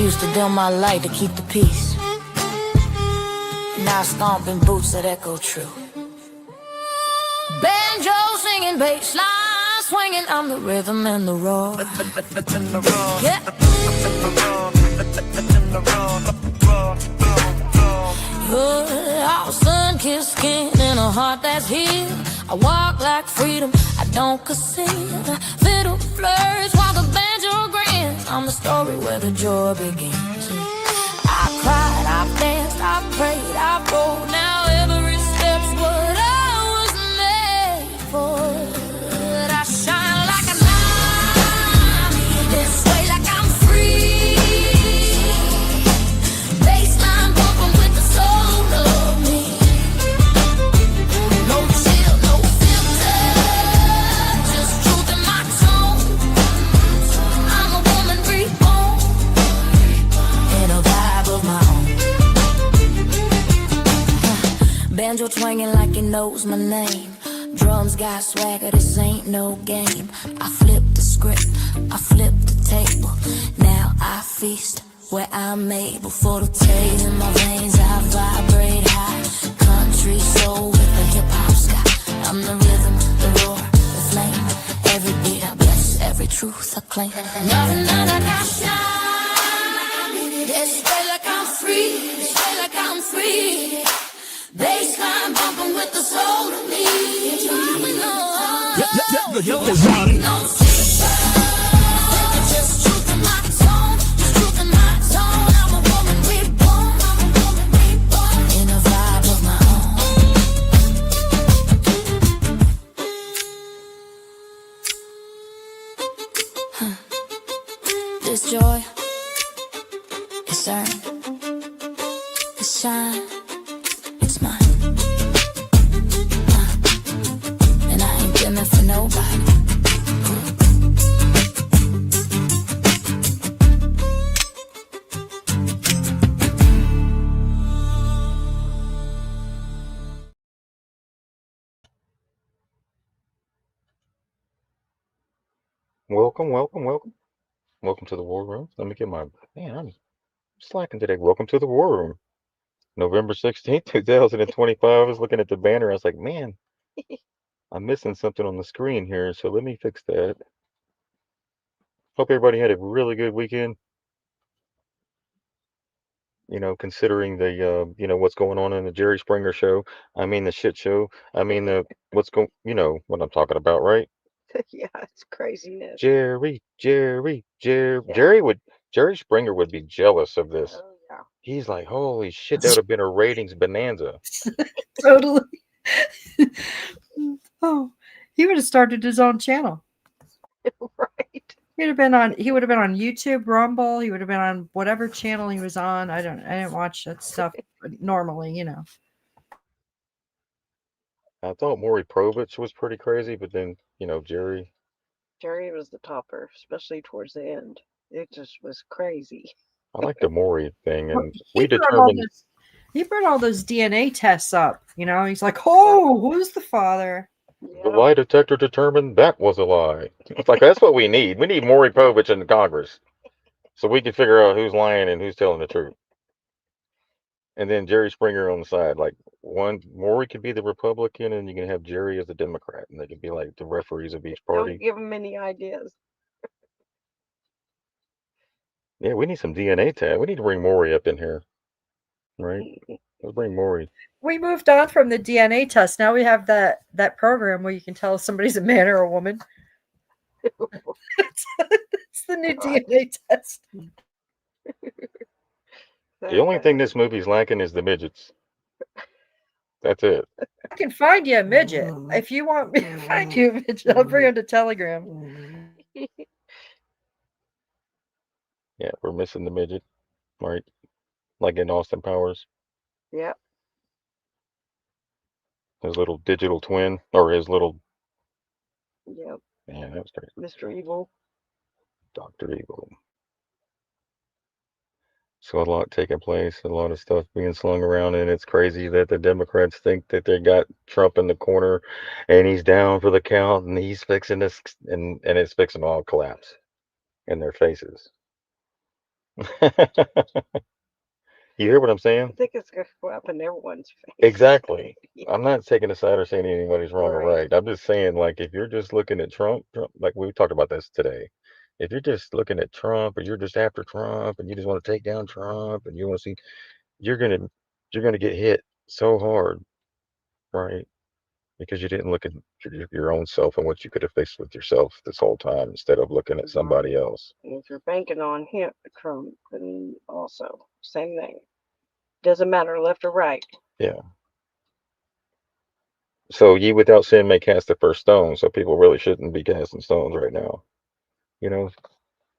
used to dim my light to keep the peace. Now stomping boots that echo true. Banjo singing, bass line swinging, I'm the rhythm and the roar. Yeah. Our sun-kissed skin and a heart that's healed. I walk like freedom, I don't conceal. Fiddle flourish while the banjo grins. I'm the story where the joy begins. I cried, I danced, I prayed, I rolled. Now every step's what I was made for. I shine like a light, this way like I'm free. Baseline bumping with the soul of me. No chill, no filter, just truth in my tone. I'm a woman reborn in a vibe of my own. Banjo twanging like he knows my name. Drums got swagger, this ain't no game. I flip the script, I flip the table. Now I feast where I'm able. For the taste in my veins, I vibrate high. Country soul with a hip-hop sky. I'm the rhythm, the roar, the flame. Every beat I bless, every truth I claim. Nothing like I shine. This way like I'm free, this way like I'm free. Baseline bumping with the soul of me. No just truth in my tone, just truth in my tone. I'm a woman reborn, in a vibe of my own. This joy is earned, this shine, it's mine. And I ain't dimming for nobody. Welcome to the War Room. Let me get my man. I'm slacking today. Welcome to the War Room. November 16th, 2025. I was looking at the banner. I was like, man, I'm missing something on the screen here. So let me fix that. Hope everybody had a really good weekend. You know, considering the what's going on in the Jerry Springer show. I mean the shit show. I mean you know what I'm talking about, right? Yeah, it's craziness. Jerry. Yeah. Jerry Springer would be jealous of this. Oh, yeah. He's like, holy shit, that would have been a ratings bonanza. Totally. Oh, he would have started his own channel. Right. He would have been on YouTube, Rumble. He would have been on whatever channel he was on. I didn't watch that stuff normally, you know. I thought Maury Povich was pretty crazy, but then, Jerry. Jerry was the topper, especially towards the end. It just was crazy. I like the Maury thing, and He brought all those DNA tests up. You know, he's like, oh, who's the father? The lie detector determined that was a lie. It's like, that's what we need. We need Maury Povich in Congress so we can figure out who's lying and who's telling the truth. And then Jerry Springer on the side. Like, Maury could be the Republican, and you can have Jerry as the Democrat, and they could be like the referees of each party. Don't give him any ideas. Yeah, we need some DNA test. We need to bring Maury up in here, right? Let's bring Maury. We moved on from the DNA test. Now we have that program where you can tell if somebody's a man or a woman. It's the new DNA test. The only thing this movie's lacking is the midgets. That's it. I can find you a midget. If you want me to find you a midget, I'll bring him to Telegram. Yeah, we're missing the midget, right? Like in Austin Powers. Yep. His little digital twin, or his little. Yep. Man, that was crazy. Mr. Evil. Dr. Evil. So a lot taking place, a lot of stuff being slung around, and it's crazy that the Democrats think that they got Trump in the corner, and he's down for the count, and he's fixing this, and it's fixing to all collapse in their faces. You hear what I'm I saying? think it's going to go up in everyone's face. Exactly. Yeah, I'm not taking a side or saying anybody's wrong or right. right. I'm just saying, like, if you're just looking at Trump, like we talked about this today, if you're just looking at Trump or you're just after Trump and you just want to take down Trump and you want to see, you're gonna you're gonna get hit so hard, right? Because you didn't look at your own self and what you could have faced with yourself this whole time instead of looking at Right. somebody else. And if you're banking on him, Trump, then also same thing. Doesn't matter left or right. Yeah. So ye without sin may cast the first stone. So people really shouldn't be casting stones right now. You know.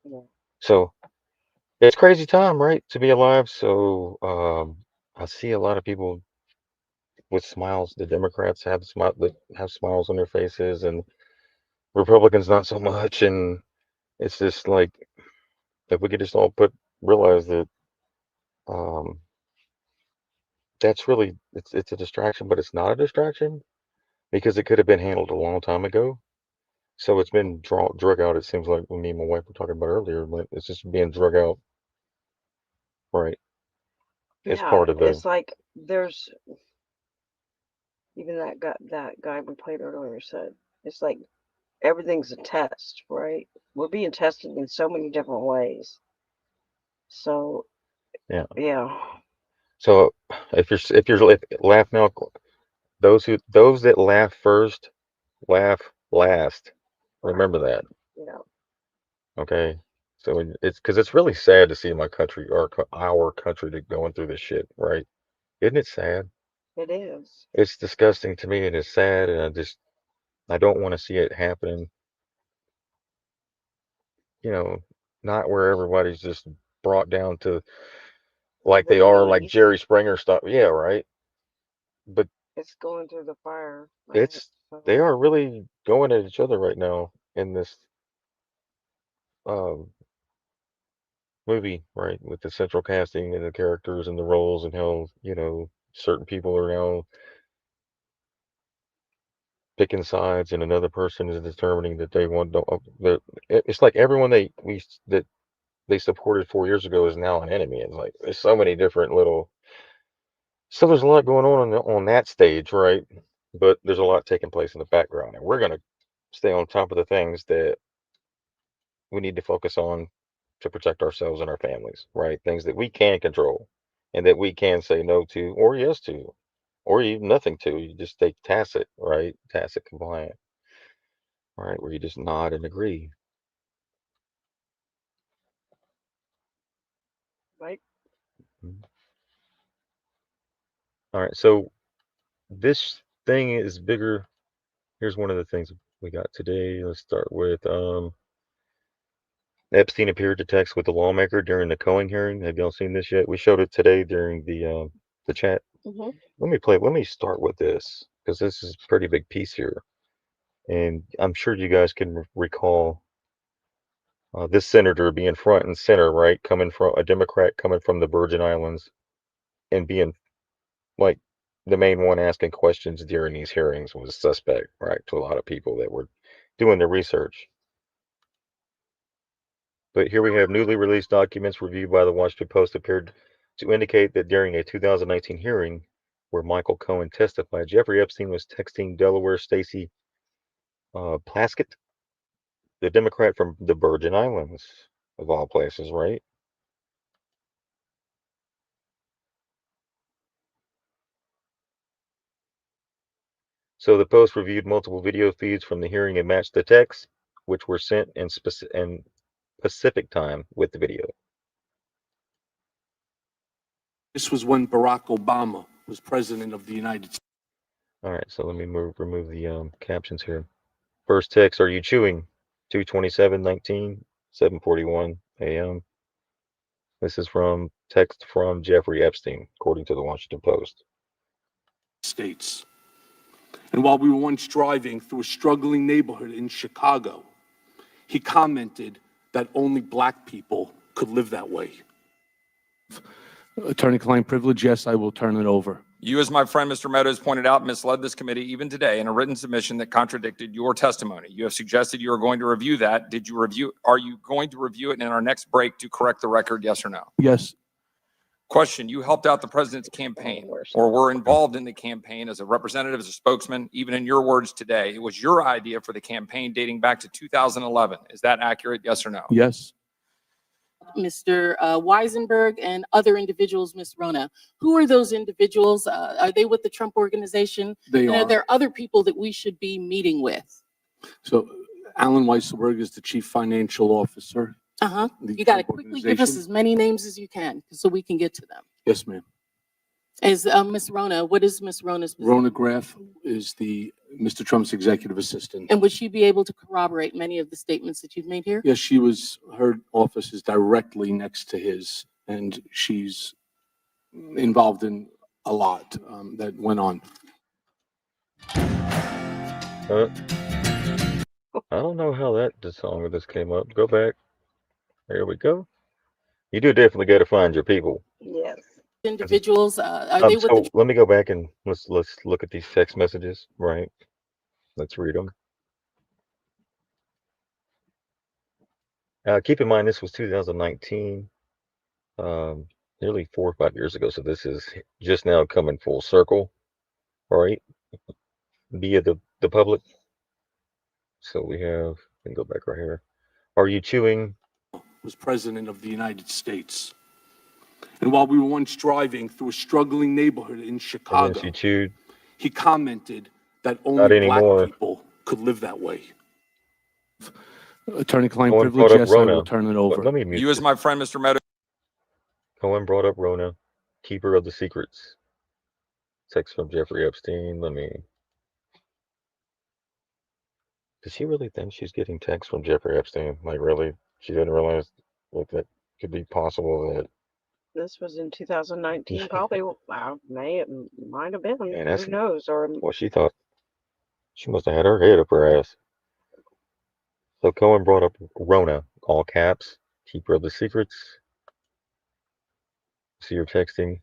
Yeah. So it's crazy time, right, to be alive. So I see a lot of people with smiles. The Democrats have smiles on their faces, and Republicans not so much. And it's just like if we could just all realize that um, that's really it's a distraction, but it's not a distraction because it could have been handled a long time ago. So it's been drug out. It seems like when me and my wife were talking about earlier, like it's just being drug out, right? It's Yeah, part of the it's like there's even that guy we played earlier said it's like everything's a test, right? We're being tested in so many different ways. So yeah. yeah, So if laugh now, those that laugh first laugh last. right. Remember that, Yeah, okay? So it's because it's really sad to see my country or our country to going through this shit, right? Isn't it sad? it is. It's disgusting to me and it's sad, and I don't want to see it happening. You know, not where everybody's just brought down to like they Their are like knees. Jerry Springer stuff. Yeah, right. But It's going through the fire, right? it's they So are really going at each other right now in this um movie, right? With the central casting and the characters and the roles and how, certain people are now picking sides and another person is determining that they want that it's like everyone that they supported 4 years ago is now an enemy. It's like there's so many different little so there's a lot going on that stage, right? But there's a lot taking place in the background, and we're gonna stay on top of the things that we need to focus on to protect ourselves and our families, right? Things that we can control and that we can say no to or yes to, or even nothing to. You just stay tacit, right? Tacit compliant, right? Where you just nod and agree. right. Mhm. All right. So this thing is bigger. Here's one of the things we got today. Let's start with Epstein appeared to text with the lawmaker during the Cohen hearing. Have y'all seen this yet? We showed it today during the chat. Hmm. Let me start with this because this is a pretty big piece here. And I'm sure you guys can recall this senator being front and center, right? Coming from a Democrat coming from the Virgin Islands and being like the main one asking questions during these hearings was suspect, right? To a lot of people that were doing their research. But here we have newly released documents reviewed by the Washington Post appeared to indicate that during a 2019 hearing where Michael Cohen testified, Jeffrey Epstein was texting Delaware Stacey Plaskett, the Democrat from the Virgin Islands, of all places, right? So the Post reviewed multiple video feeds from the hearing and matched the texts, which were sent in Pacific time with the video. This was when Barack Obama was president of the United States. All right, so let me remove the captions here. First text, are you chewing? 227:19, 7:41 a.m. This is from text from Jeffrey Epstein, according to the Washington Post. And while we were once driving through a struggling neighborhood in Chicago, he commented that only black people could live that way. Attorney-client privilege, yes, I will turn it over. You, as my friend Mr. Meadows pointed out, misled this committee even today in a written submission that contradicted your testimony. You have suggested you are going to review that. Are you going to review it in our next break to correct the record, yes or no? Yes. Question, you helped out the president's campaign or were involved in the campaign as a representative, as a spokesman, even in your words today. It was your idea for the campaign dating back to 2011. Is that accurate, yes or no? Yes. Mr. Weisenberg and other individuals, Ms. Rona. Who are those individuals? Are they with the Trump organization? They And are. are there other people that we should be meeting with? So Alan Weisselberg is the chief financial officer. The You got to Trump quickly give us organization. as many names as you can so we can get to them. Yes, ma'am. As Ms. Rona, what is Ms. Rona's position? Rona Graff is Mr. Trump's executive assistant. And would she be able to corroborate many of the statements that you've made here? Yes, her office is directly next to his, and she's involved in a lot that went on. I don't know how the song of this came up. Go back. There we go. You do definitely got to find your people. Yes. Individuals, are they with So the? let me go back and let's look at these text messages, right? Let's read them. Keep in mind, this was 2019, nearly 4 or 5 years ago. So this is just now coming full circle, right? Via the public. So we can go back right here. Are you chewing? Was president of the United States. And while we were once driving through a struggling neighborhood in And Chicago, then she chewed. he commented that Not only black anymore. people could live that way. Attorney-client Cohen privilege, brought up yes, I will Rona. turn it over. Let me mute You, as this. my friend Mr. Meadows. Cohen brought up Rona, keeper of the secrets. Text from Jeffrey Epstein. Does she really think she's getting texts from Jeffrey Epstein? Like, really? She didn't realize that could be possible that. This was in 2019, probably. Wow, might have been. Man, Who knows? Or Well, she thought she must have had her head up her ass. So Cohen brought up Rona, all caps, keeper of the secrets. See your texting,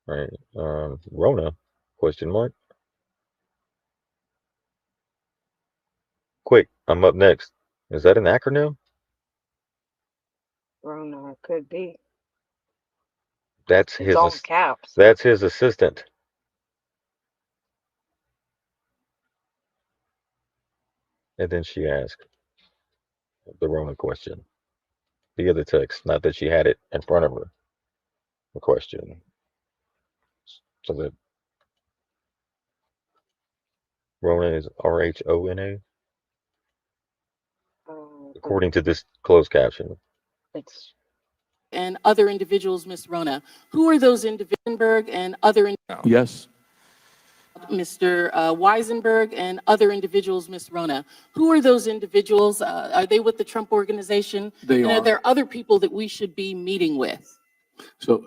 right? Rona, question mark. Quick, I'm up next. Is that an acronym? Rona could be. That's It's all caps. That's his assistant. And then she asked the Rona question via the text, not that she had it in front of her. The question. So that Rona is Rhona, according to this closed caption. It's And other individuals, Ms. Rona. Who are those individuals and other? Yes. Mr. Weisenberg and other individuals, Ms. Rona. Who are those individuals? Are they with the Trump organization? They And are. are there other people that we should be meeting with? So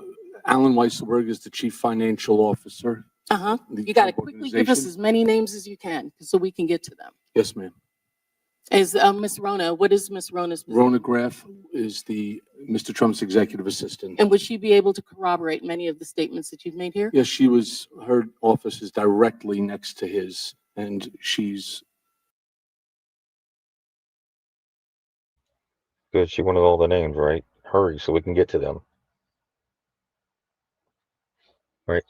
Alan Weisselberg is the chief financial officer. The You got to Trump quickly give us organization. as many names as you can so we can get to them. Yes, ma'am. As Ms. Rona, what is Ms. Rona's position? Rona Graff is Mr. Trump's executive assistant. And would she be able to corroborate many of the statements that you've made here? Yes, her office is directly next to his, and she's. Good, she wanted all the names, right? Hurry so we can get to them. Right.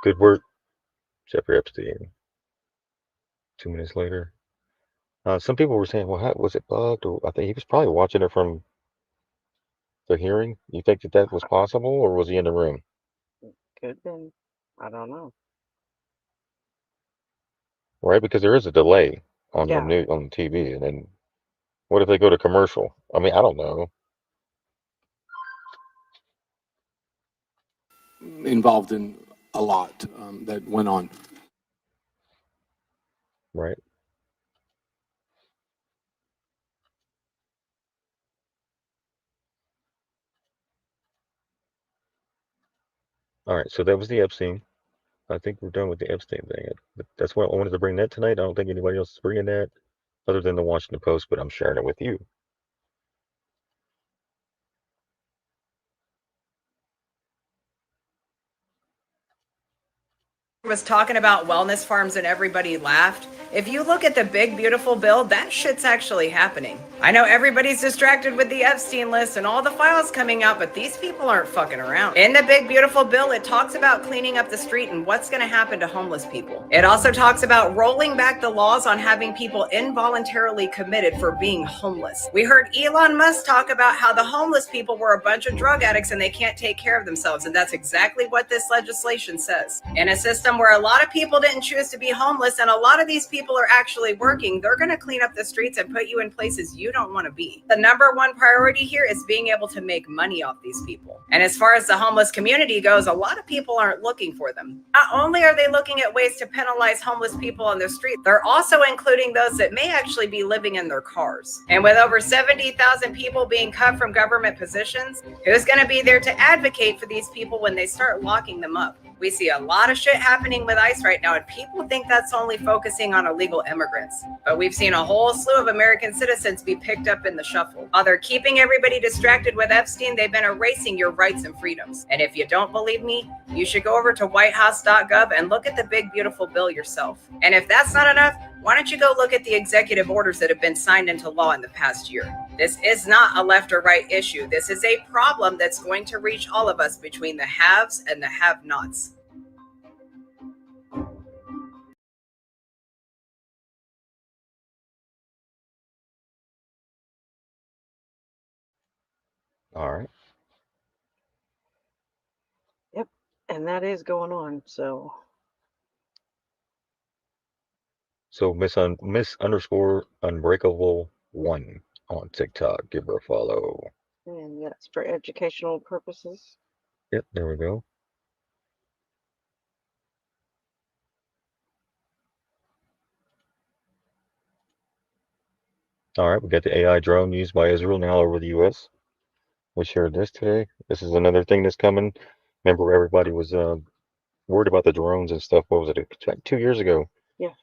Good work, Jeffrey Epstein. 2 minutes later. Some people were saying, well, how, was it bugged? Or I think he was probably watching it from the hearing. You think that was possible, or was he in the room? could have been. I don't know. Right, because there is a delay on Yeah. on the TV, and then what if they go to commercial? I mean, I don't know. Involved in a lot that went on. Right. All right, so that was the Epstein. I think we're done with the Epstein thing. That's why I wanted to bring that tonight. I don't think anybody else is bringing that other than the Washington Post, but I'm sharing it with you. was talking about wellness farms and everybody laughed. If you look at the big, beautiful bill, that shit's actually happening. I know everybody's distracted with the Epstein list and all the files coming out, but these people aren't fucking around. In the big, beautiful bill, it talks about cleaning up the street and what's going to happen to homeless people. It also talks about rolling back the laws on having people involuntarily committed for being homeless. We heard Elon Musk talk about how the homeless people were a bunch of drug addicts and they can't take care of themselves, and that's exactly what this legislation says. In a system where a lot of people didn't choose to be homeless and a lot of these people are actually working, they're going to clean up the streets and put you in places you don't want to be. The number one priority here is being able to make money off these people. And as far as the homeless community goes, a lot of people aren't looking for them. Not only are they looking at ways to penalize homeless people on the street, they're also including those that may actually be living in their cars. And with over 70,000 people being cut from government positions, who's going to be there to advocate for these people when they start locking them up? We see a lot of shit happening with ICE right now, and people think that's only focusing on illegal immigrants. But we've seen a whole slew of American citizens be picked up in the shuffle. While they're keeping everybody distracted with Epstein, they've been erasing your rights and freedoms. And if you don't believe me, you should go over to whitehouse.gov and look at the big, beautiful bill yourself. And if that's not enough, why don't you go look at the executive orders that have been signed into law in the past year? This is not a left or right issue. This is a problem that's going to reach all of us between the haves and the have-nots. All right. Yep. And that is going on. So Miss underscore unbreakable 1 on TikTok. Give her a follow. and that's for educational purposes. Yep, there we go. All right, we got the AI drone used by Israel now over the U.S. We shared this today. This is another thing that's coming. Remember, everybody was worried about the drones and stuff. What was it, like 2 years ago? Yeah.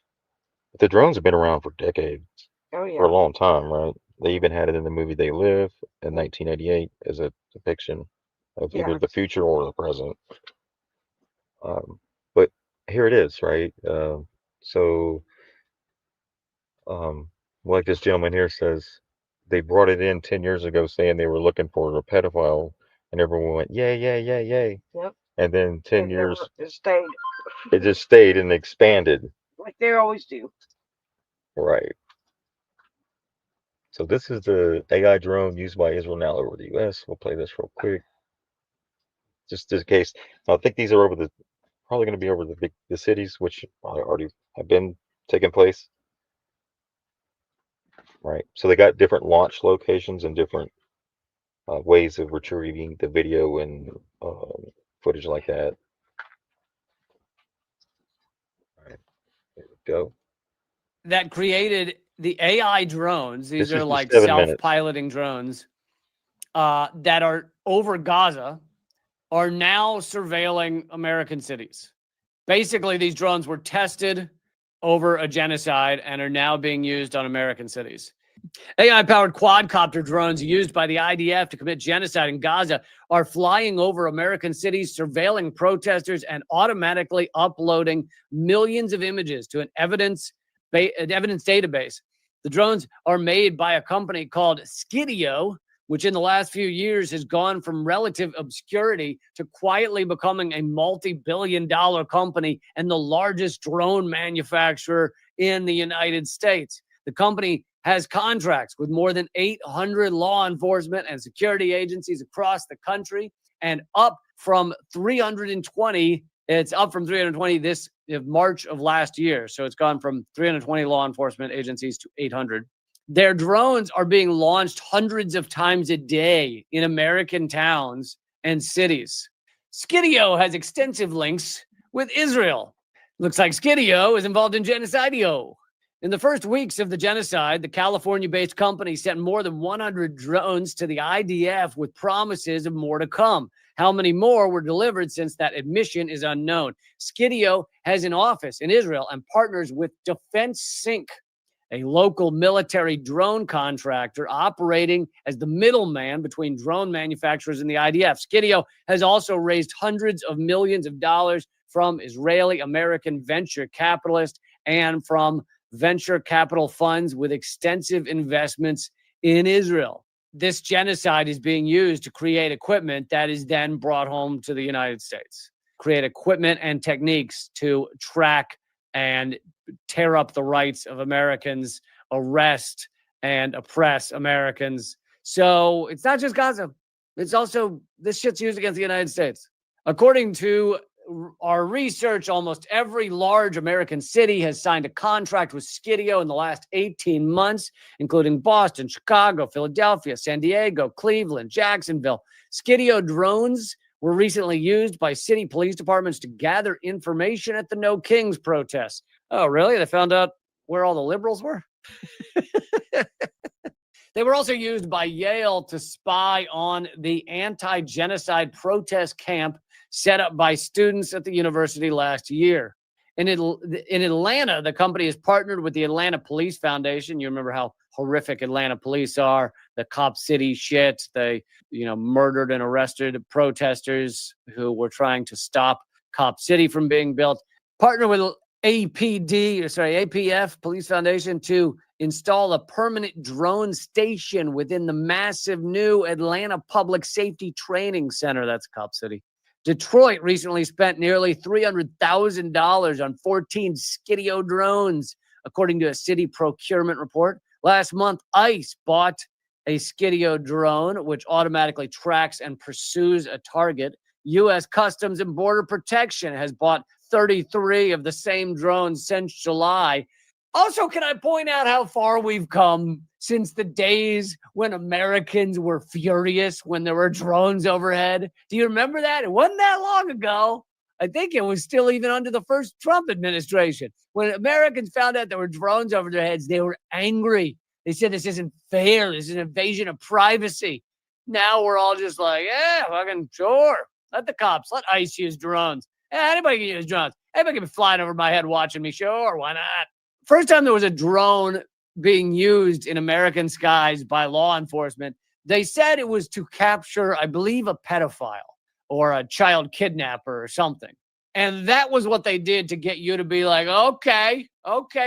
But the drones have been around for decades, Oh for a yeah. long time, right? They even had it in the movie They Live in 1988 as a depiction of Yeah. either the future or the present. But here it is, right? So, like this gentleman here says, they brought it in 10 years ago saying they were looking for a pedophile, and everyone went, yay, yay, yay, yay. Yep. And then 10 And years, it stayed it just stayed and expanded. like they always do. Right. So this is the AI drone used by Israel now over the U.S. We'll play this real quick, just in case. I think these are probably going to be over the cities, which already have been taking place. Right. So they got different launch locations and different ways of retrieving the video and footage like that. All right, there we go. That created the AI drones. These This are is like 7 minutes. self-piloting drones that are over Gaza, are now surveilling American cities. Basically, these drones were tested over a genocide and are now being used on American cities. AI-powered quadcopter drones used by the IDF to commit genocide in Gaza are flying over American cities, surveilling protesters, and automatically uploading millions of images to an evidence database. The drones are made by a company called Skidio, which in the last few years has gone from relative obscurity to quietly becoming a multi-billion-dollar company and the largest drone manufacturer in the United States. The company has contracts with more than 800 law enforcement and security agencies across the country, and up from 320. It's up from 320 this March of last year. So it's gone from 320 law enforcement agencies to 800. Their drones are being launched hundreds of times a day in American towns and cities. Skidio has extensive links with Israel. Looks like Skidio is involved in Genocidio. In the first weeks of the genocide, the California-based company sent more than 100 drones to the IDF with promises of more to come. How many more were delivered since that admission is unknown? Skidio has an office in Israel and partners with Defense Sync, a local military drone contractor operating as the middleman between drone manufacturers and the IDF. Skidio has also raised hundreds of millions of dollars from Israeli American venture capitalists and from venture capital funds with extensive investments in Israel. This genocide is being used to create equipment that is then brought home to the United States. Create equipment and techniques to track and tear up the rights of Americans, arrest and oppress Americans. So it's not just Gaza. It's also, this shit's used against the United States. According to our research, almost every large American city has signed a contract with Skidio in the last 18 months, including Boston, Chicago, Philadelphia, San Diego, Cleveland, Jacksonville. Skidio drones were recently used by city police departments to gather information at the No Kings protests. Oh, really? They found out where all the liberals were? They were also used by Yale to spy on the anti-genocide protest camp set up by students at the university last year. In Atlanta, the company has partnered with the Atlanta Police Foundation. You remember how horrific Atlanta police are, the Cop City shit. They, murdered and arrested protesters who were trying to stop Cop City from being built. Partner with APF, Police Foundation, to install a permanent drone station within the massive new Atlanta Public Safety Training Center. That's Cop City. Detroit recently spent nearly $300,000 on 14 Skidio drones, according to a city procurement report. Last month, ICE bought a Skidio drone, which automatically tracks and pursues a target. U.S. Customs and Border Protection has bought 33 of the same drones since July. Also, can I point out how far we've come since the days when Americans were furious when there were drones overhead? Do you remember that? It wasn't that long ago. I think it was still even under the first Trump administration. When Americans found out there were drones over their heads, they were angry. They said, this isn't fair. This is an invasion of privacy. Now we're all just like, yeah, fucking sure. Let the cops, let ICE use drones. Yeah, anybody can use drones. Anybody can be flying over my head watching me. Sure, why not? First time there was a drone being used in American skies by law enforcement, they said it was to capture, I believe, a pedophile or a child kidnapper or something. And that was what they did to get you to be like, okay,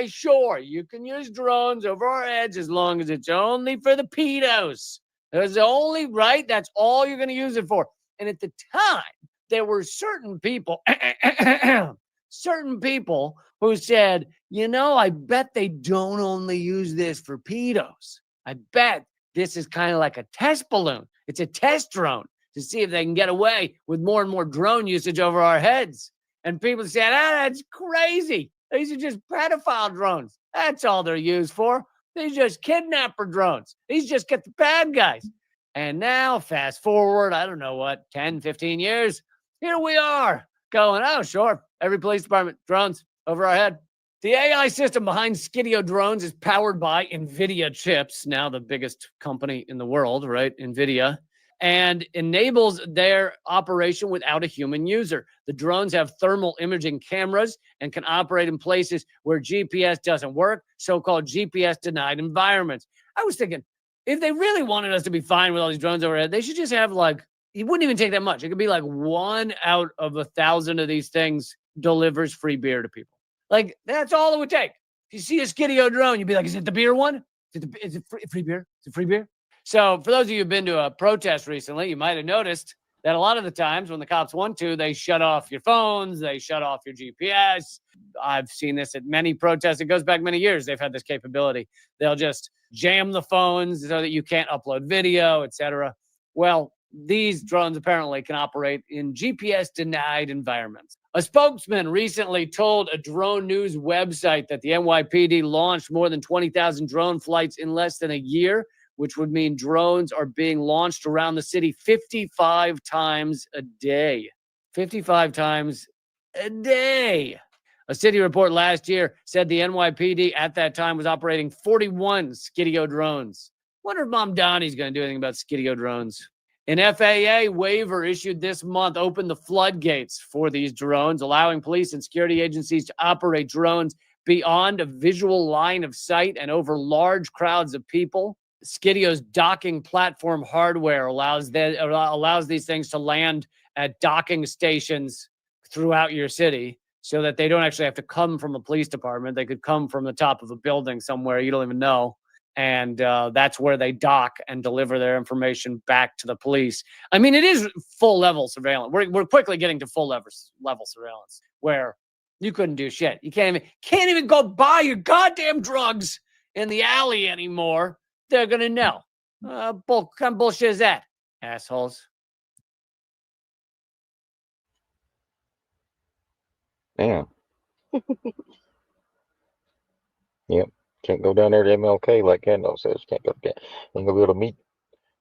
sure, you can use drones over our heads as long as it's only for the pedos. There's only, right? That's all you're going to use it for. And at the time, there were certain people who said, I bet they don't only use this for pedos. I bet this is kind of like a test balloon. It's a test drone to see if they can get away with more and more drone usage over our heads. And people said, that's crazy. These are just pedophile drones. That's all they're used for. These are just kidnapper drones. These just get the bad guys. And now, fast forward, 10, 15 years, here we are going, oh, sure, every police department, drones over our head. The AI system behind Skidio drones is powered by NVIDIA chips, now the biggest company in the world, right? NVIDIA, and enables their operation without a human user. The drones have thermal imaging cameras and can operate in places where GPS doesn't work, so-called GPS-denied environments. I was thinking, if they really wanted us to be fine with all these drones overhead, they should just have it wouldn't even take that much. It could be 1 out of 1,000 of these things delivers free beer to people. That's all it would take. If you see a Skidio drone, you'd be like, is it the beer one? Is it free beer? Is it free beer? So for those of you who've been to a protest recently, you might have noticed that a lot of the times when the cops want to, they shut off your phones, they shut off your GPS. I've seen this at many protests. It goes back many years. They've had this capability. They'll just jam the phones so that you can't upload video, etc. Well, these drones apparently can operate in GPS-denied environments. A spokesman recently told a drone news website that the NYPD launched more than 20,000 drone flights in less than a year, which would mean drones are being launched around the city 55 times a day. 55 times a day. A city report last year said the NYPD at that time was operating 41 Skidio drones. Wonder if Mom Donnie's going to do anything about Skidio drones. An FAA waiver issued this month opened the floodgates for these drones, allowing police and security agencies to operate drones beyond a visual line of sight and over large crowds of people. Skidio's docking platform hardware allows these things to land at docking stations throughout your city so that they don't actually have to come from the police department. They could come from the top of a building somewhere you don't even know. And that's where they dock and deliver their information back to the police. I mean, it is full level surveillance. We're quickly getting to full level surveillance where you couldn't do shit. You can't even go buy your goddamn drugs in the alley anymore. They're gonna know. What kind of bullshit is that, assholes? Damn. Yep. Can't go down there to MLK like Kendall says. Can't go down. Ain't gonna be able to meet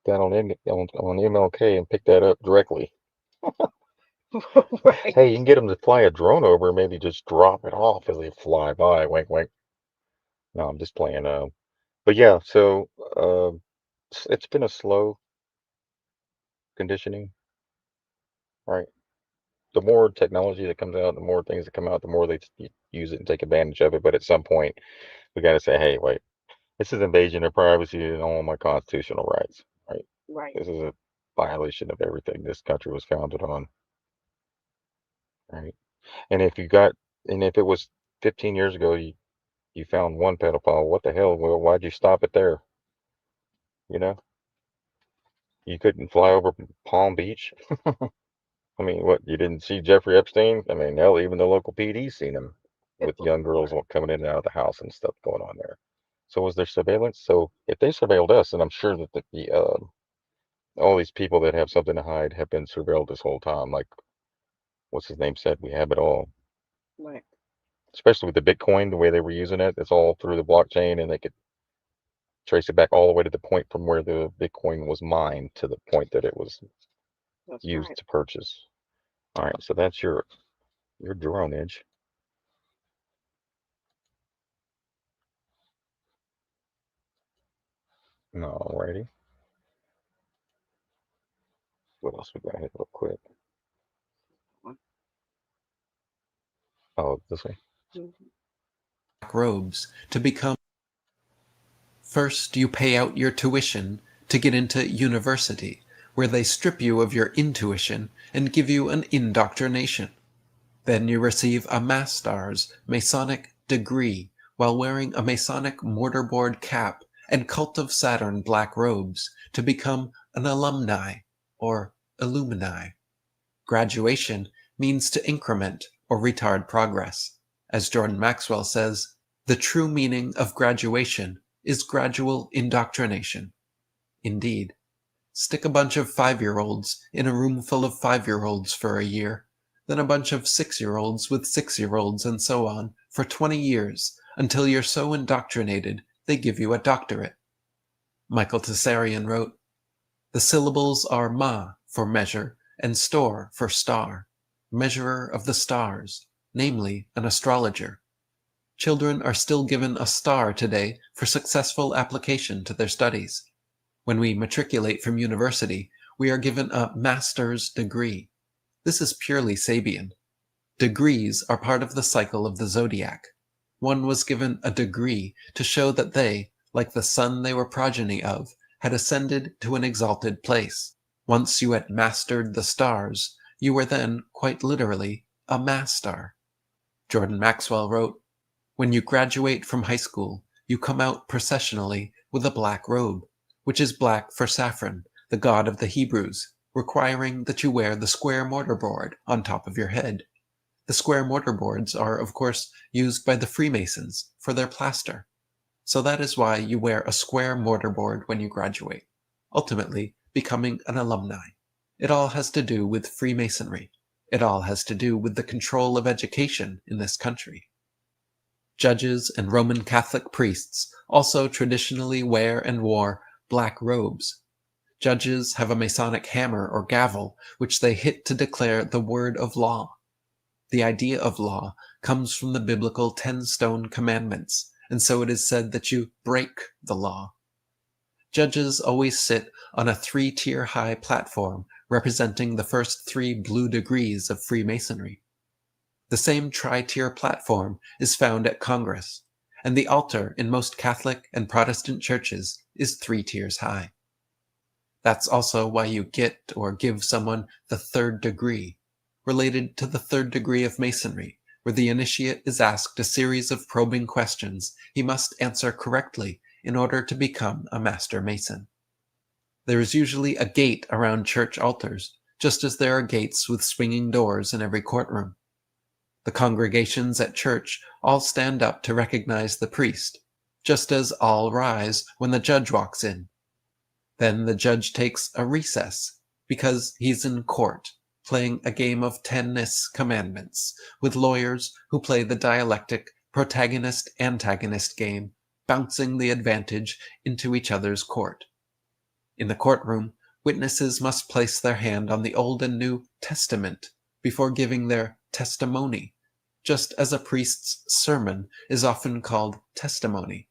down on MLK and pick that up directly. Right. Hey, you can get them to fly a drone over and maybe just drop it off as they fly by. Wink, wink. No, I'm just playing. But yeah, so it's been a slow conditioning, right? The more technology that comes out, the more things that come out, the more they use it and take advantage of it. But at some point, we got to say, hey, wait, this is invasion of privacy and all my constitutional rights, right? Right. This is a violation of everything this country was founded on, right? And if it was 15 years ago, you found one pedophile, what the hell? Well, why'd you stop it there? You know, you couldn't fly over Palm Beach. I mean, what, you didn't see Jeffrey Epstein? I mean, hell, even the local PD seen him with young girls coming in and out of the house and stuff going on there. So was there surveillance? So if they surveilled us, and I'm sure that all these people that have something to hide have been surveilled this whole time, like what's his name said, we have it all. Right. Especially with the Bitcoin, the way they were using it, it's all through the blockchain, and they could trace it back all the way to the point from where the Bitcoin was mined to the point that it was That's used right. to purchase. All right, so that's your dronage. Alrighty. What else we got here real quick? Oh, this way. Robes to become. First, you pay out your tuition to get into university, where they strip you of your intuition and give you an indoctrination. Then you receive a Master's Masonic degree while wearing a Masonic mortarboard cap and Cult of Saturn black robes to become an alumni or illumini. Graduation means to increment or retard progress. As Jordan Maxwell says, the true meaning of graduation is gradual indoctrination. Indeed, stick a bunch of 5-year-olds in a room full of 5-year-olds for a year, then a bunch of 6-year-olds with 6-year-olds and so on for 20 years until you're so indoctrinated they give you a doctorate. Michael Tessarian wrote, "The syllables are ma for measure and store for star, measurer of the stars, namely an astrologer. Children are still given a star today for successful application to their studies. When we matriculate from university, we are given a master's degree. This is purely Sabian. Degrees are part of the cycle of the zodiac. One was given a degree to show that they, like the sun they were progeny of, had ascended to an exalted place. Once you had mastered the stars, you were then, quite literally, a master." Jordan Maxwell wrote, "When you graduate from high school, you come out processionally with a black robe, which is black for Saffron, the god of the Hebrews, requiring that you wear the square mortarboard on top of your head. The square mortarboards are, of course, used by the Freemasons for their plaster. So that is why you wear a square mortarboard when you graduate, ultimately becoming an alumni. It all has to do with Freemasonry. It all has to do with the control of education in this country." Judges and Roman Catholic priests also traditionally wear and wore black robes. Judges have a Masonic hammer or gavel, which they hit to declare the word of law. The idea of law comes from the biblical 10 stone commandments, and so it is said that you break the law. Judges always sit on a 3-tier high platform representing the first 3 blue degrees of Freemasonry. The same tri-tier platform is found at Congress, and the altar in most Catholic and Protestant churches is 3 tiers high. That's also why you get or give someone the 3rd degree. related to the third degree of Masonry, where the initiate is asked a series of probing questions he must answer correctly in order to become a Master Mason. There is usually a gate around church altars, just as there are gates with swinging doors in every courtroom. The congregations at church all stand up to recognize the priest, just as all rise when the judge walks in. Then the judge takes a recess, because he's in court, playing a game of tennis commandments with lawyers who play the dialectic protagonist-antagonist game, bouncing the advantage into each other's court. In the courtroom, witnesses must place their hand on the Old and New Testament before giving their testimony, just as a priest's sermon is often called testimony.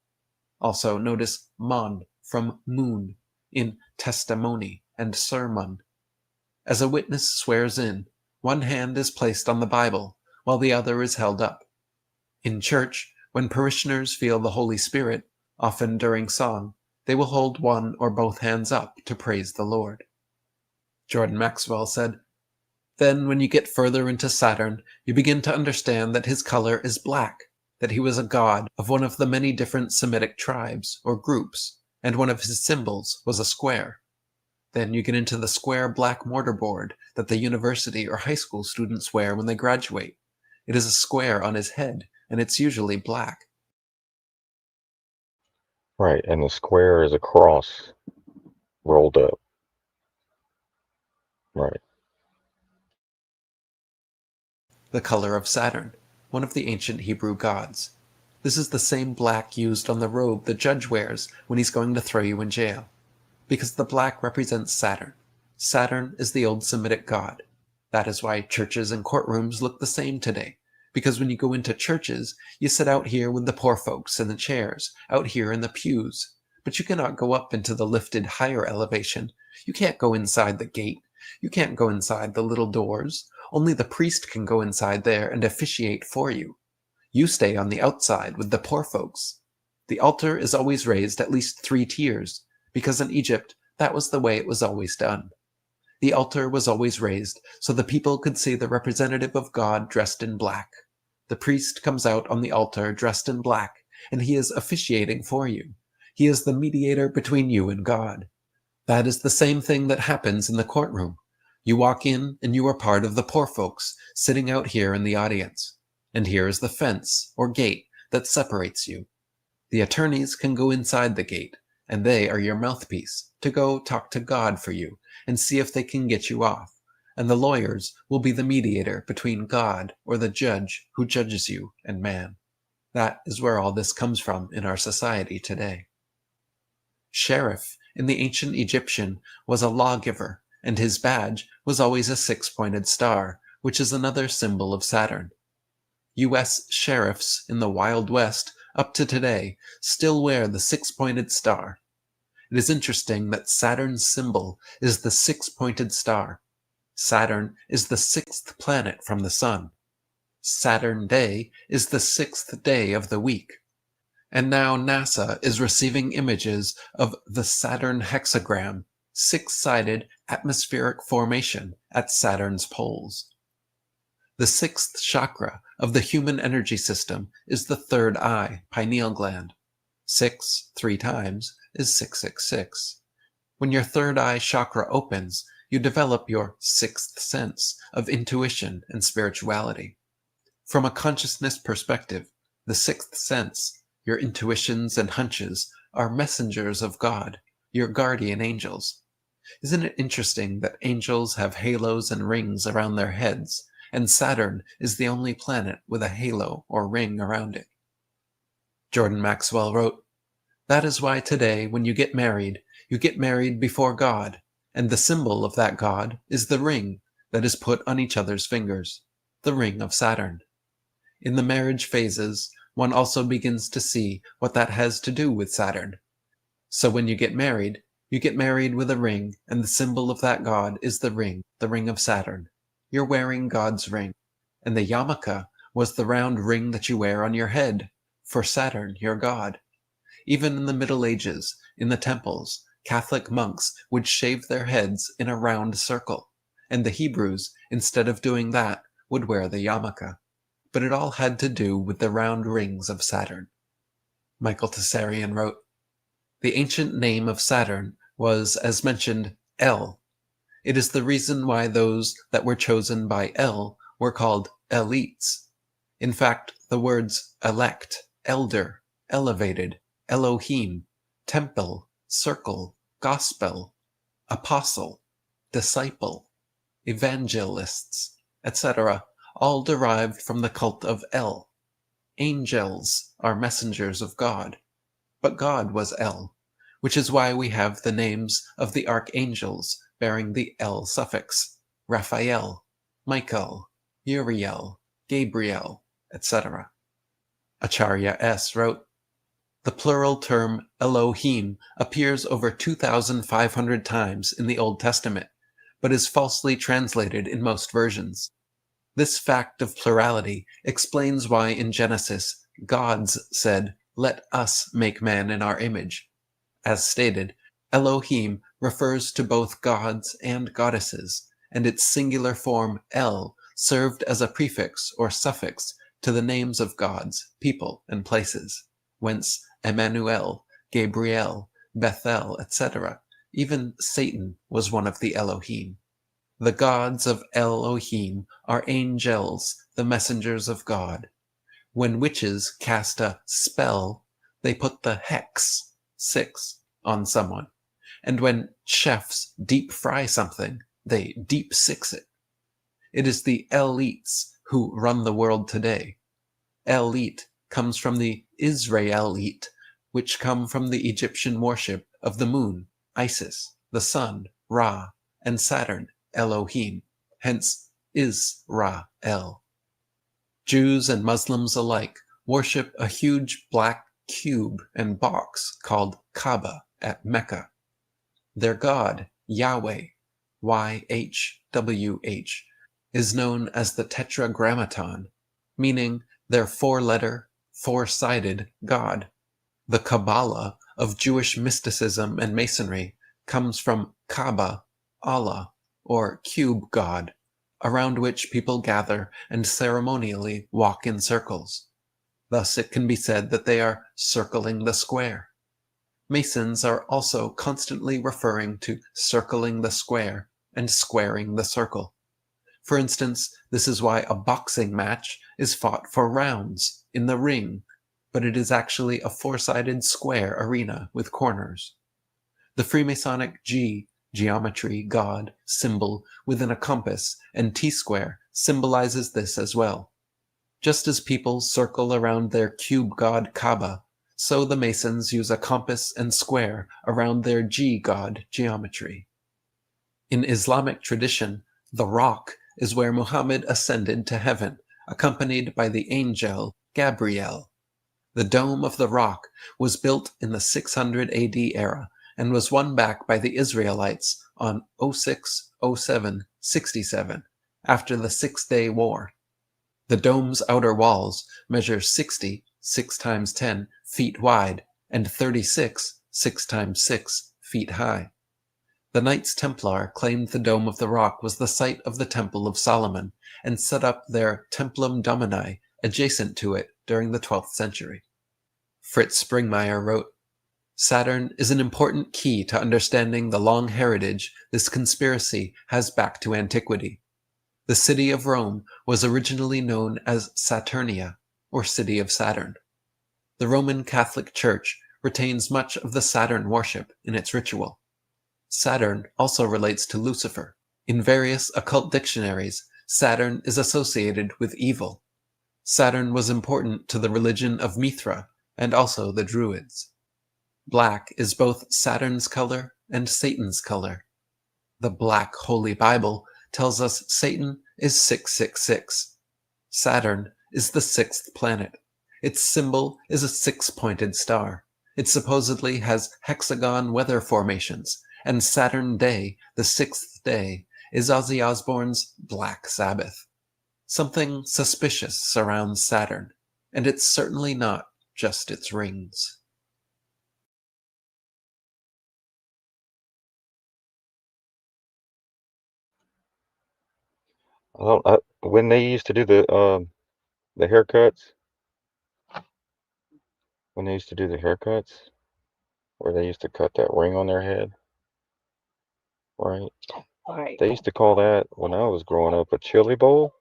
Also notice mon from moon in testimony and sermon. As a witness swears in, one hand is placed on the Bible while the other is held up. In church, when parishioners feel the Holy Spirit, often during song, they will hold one or both hands up to praise the Lord. Jordan Maxwell said, "Then when you get further into Saturn, you begin to understand that his color is black, that he was a god of one of the many different Semitic tribes or groups, and one of his symbols was a square. Then you get into the square black mortarboard that the university or high school students wear when they graduate. It is a square on his head, and it's usually black." Right, and the square is a cross rolled up. Right. The color of Saturn, one of the ancient Hebrew gods. This is the same black used on the robe the judge wears when he's going to throw you in jail, because the black represents Saturn. Saturn is the old Semitic god. That is why churches and courtrooms look the same today, because when you go into churches, you sit out here with the poor folks in the chairs, out here in the pews, but you cannot go up into the lifted higher elevation. You can't go inside the gate. You can't go inside the little doors. Only the priest can go inside there and officiate for you. You stay on the outside with the poor folks. The altar is always raised at least 3 tiers, because in Egypt, that was the way it was always done. The altar was always raised so the people could see the representative of God dressed in black. The priest comes out on the altar dressed in black, and he is officiating for you. He is the mediator between you and God. That is the same thing that happens in the courtroom. You walk in, and you are part of the poor folks sitting out here in the audience. And here is the fence, or gate, that separates you. The attorneys can go inside the gate, and they are your mouthpiece to go talk to God for you and see if they can get you off. And the lawyers will be the mediator between God or the judge who judges you and man. That is where all this comes from in our society today. Sheriff in the ancient Egyptian was a lawgiver, and his badge was always a 6-pointed star, which is another symbol of Saturn. U.S. sheriffs in the Wild West up to today still wear the 6-pointed star. It is interesting that Saturn's symbol is the 6-pointed star. Saturn is the 6th planet from the Sun. Saturn Day is the 6th day of the week. And now NASA is receiving images of the Saturn hexagram, 6-sided atmospheric formation at Saturn's poles. The 6th chakra of the human energy system is the 3rd eye, pineal gland. 6 3 times is 666. When your 3rd eye chakra opens, you develop your 6th sense of intuition and spirituality. From a consciousness perspective, the 6th sense, your intuitions and hunches, are messengers of God, your guardian angels. Isn't it interesting that angels have halos and rings around their heads, and Saturn is the only planet with a halo or ring around it? Jordan Maxwell wrote, "That is why today, when you get married before God, and the symbol of that God is the ring that is put on each other's fingers, the ring of Saturn. In the marriage phases, one also begins to see what that has to do with Saturn. So when you get married with a ring, and the symbol of that God is the ring of Saturn. You're wearing God's ring, and the yarmulke was the round ring that you wear on your head, for Saturn, your God. Even in the Middle Ages, in the temples, Catholic monks would shave their heads in a round circle, and the Hebrews, instead of doing that, would wear the yarmulke. But it all had to do with the round rings of Saturn. Michael Tessarian wrote, "The ancient name of Saturn was, as mentioned, El. It is the reason why those that were chosen by El were called elites. In fact, the words elect, elder, elevated, Elohim, temple, circle, gospel, apostle, disciple, evangelists, etc., all derived from the cult of El. Angels are messengers of God, but God was El, which is why we have the names of the archangels bearing the El suffix: Raphael, Michael, Uriel, Gabriel, etc." Acharya S. wrote, "The plural term Elohim appears over 2,500 times in the Old Testament, but is falsely translated in most versions. This fact of plurality explains why in Genesis, gods said, 'Let us make man in our image.' As stated, Elohim refers to both gods and goddesses, and its singular form El served as a prefix or suffix to the names of gods, people, and places, whence Emmanuel, Gabriel, Bethel, etc. Even Satan was one of the Elohim. The gods of Elohim are angels, the messengers of God. When witches cast a spell, they put the hex, 6, on someone. And when chefs deep fry something, they deep six it. It is the elites who run the world today. Elite comes from the Israelite, which come from the Egyptian worship of the moon, Isis, the sun, Ra, and Saturn, Elohim, hence Israel. Jews and Muslims alike worship a huge black cube and box called Kaaba at Mecca. Their god, Yahweh, YHWH, is known as the Tetragrammaton, meaning their four-letter, four-sided God. The Kabbalah of Jewish mysticism and Masonry comes from Kaaba, Allah, or cube God, around which people gather and ceremonially walk in circles. Thus it can be said that they are circling the square. Masons are also constantly referring to circling the square and squaring the circle. For instance, this is why a boxing match is fought for rounds in the ring, but it is actually a four-sided square arena with corners. The Freemasonic G, geometry, God, symbol within a compass, and T-square symbolizes this as well. Just as people circle around their cube god Kaaba, so the Masons use a compass and square around their G god geometry. In Islamic tradition, the rock is where Muhammad ascended to heaven, accompanied by the angel Gabriel. The Dome of the Rock was built in the 600 AD era and was won back by the Israelites on 06-07-67 after the Six-Day War. The dome's outer walls measure 60, 6 times 10 feet wide and 36, 6 times 6 feet high. The Knights Templar claimed the Dome of the Rock was the site of the Temple of Solomon and set up their Templum Domini adjacent to it during the 12th century. Fritz Springmeier wrote, "Saturn is an important key to understanding the long heritage this conspiracy has back to antiquity. The city of Rome was originally known as Saturnia, or City of Saturn. The Roman Catholic Church retains much of the Saturn worship in its ritual. Saturn also relates to Lucifer. In various occult dictionaries, Saturn is associated with evil. Saturn was important to the religion of Mithra and also the Druids. Black is both Saturn's color and Satan's color. The Black Holy Bible tells us Satan is 666. Saturn is the sixth planet. Its symbol is a six-pointed star. It supposedly has hexagon weather formations, and Saturn Day, the sixth day, is Ozzy Osbourne's Black Sabbath. Something suspicious surrounds Saturn, and it's certainly not just its rings." When they used to do the haircuts, when they used to do the haircuts, where they used to cut that ring on their head, right? Right. They used to call that, when I was growing up, a chili bowl.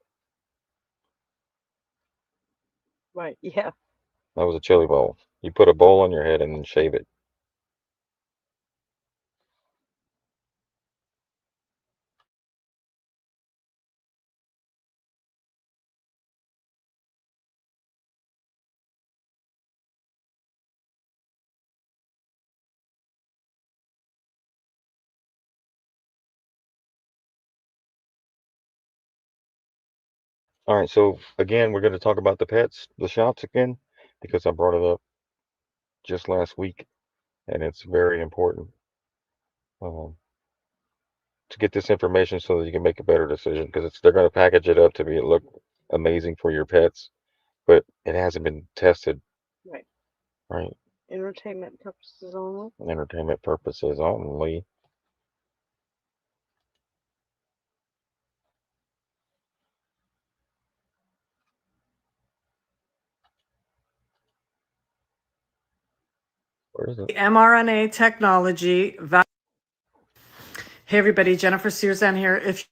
Right. Yeah. That was a chili bowl. You put a bowl on your head and then shave it. All right, so again, we're going to talk about the pets, the shops again, because I brought it up just last week, and it's very important um, to get this information so that you can make a better decision. Because they're going to package it up to be look amazing for your pets, but it hasn't been tested, Right. right? Entertainment purposes only. Entertainment purposes only. Where is it? mRNA technology. Hey everybody, Jennifer Searzan here. If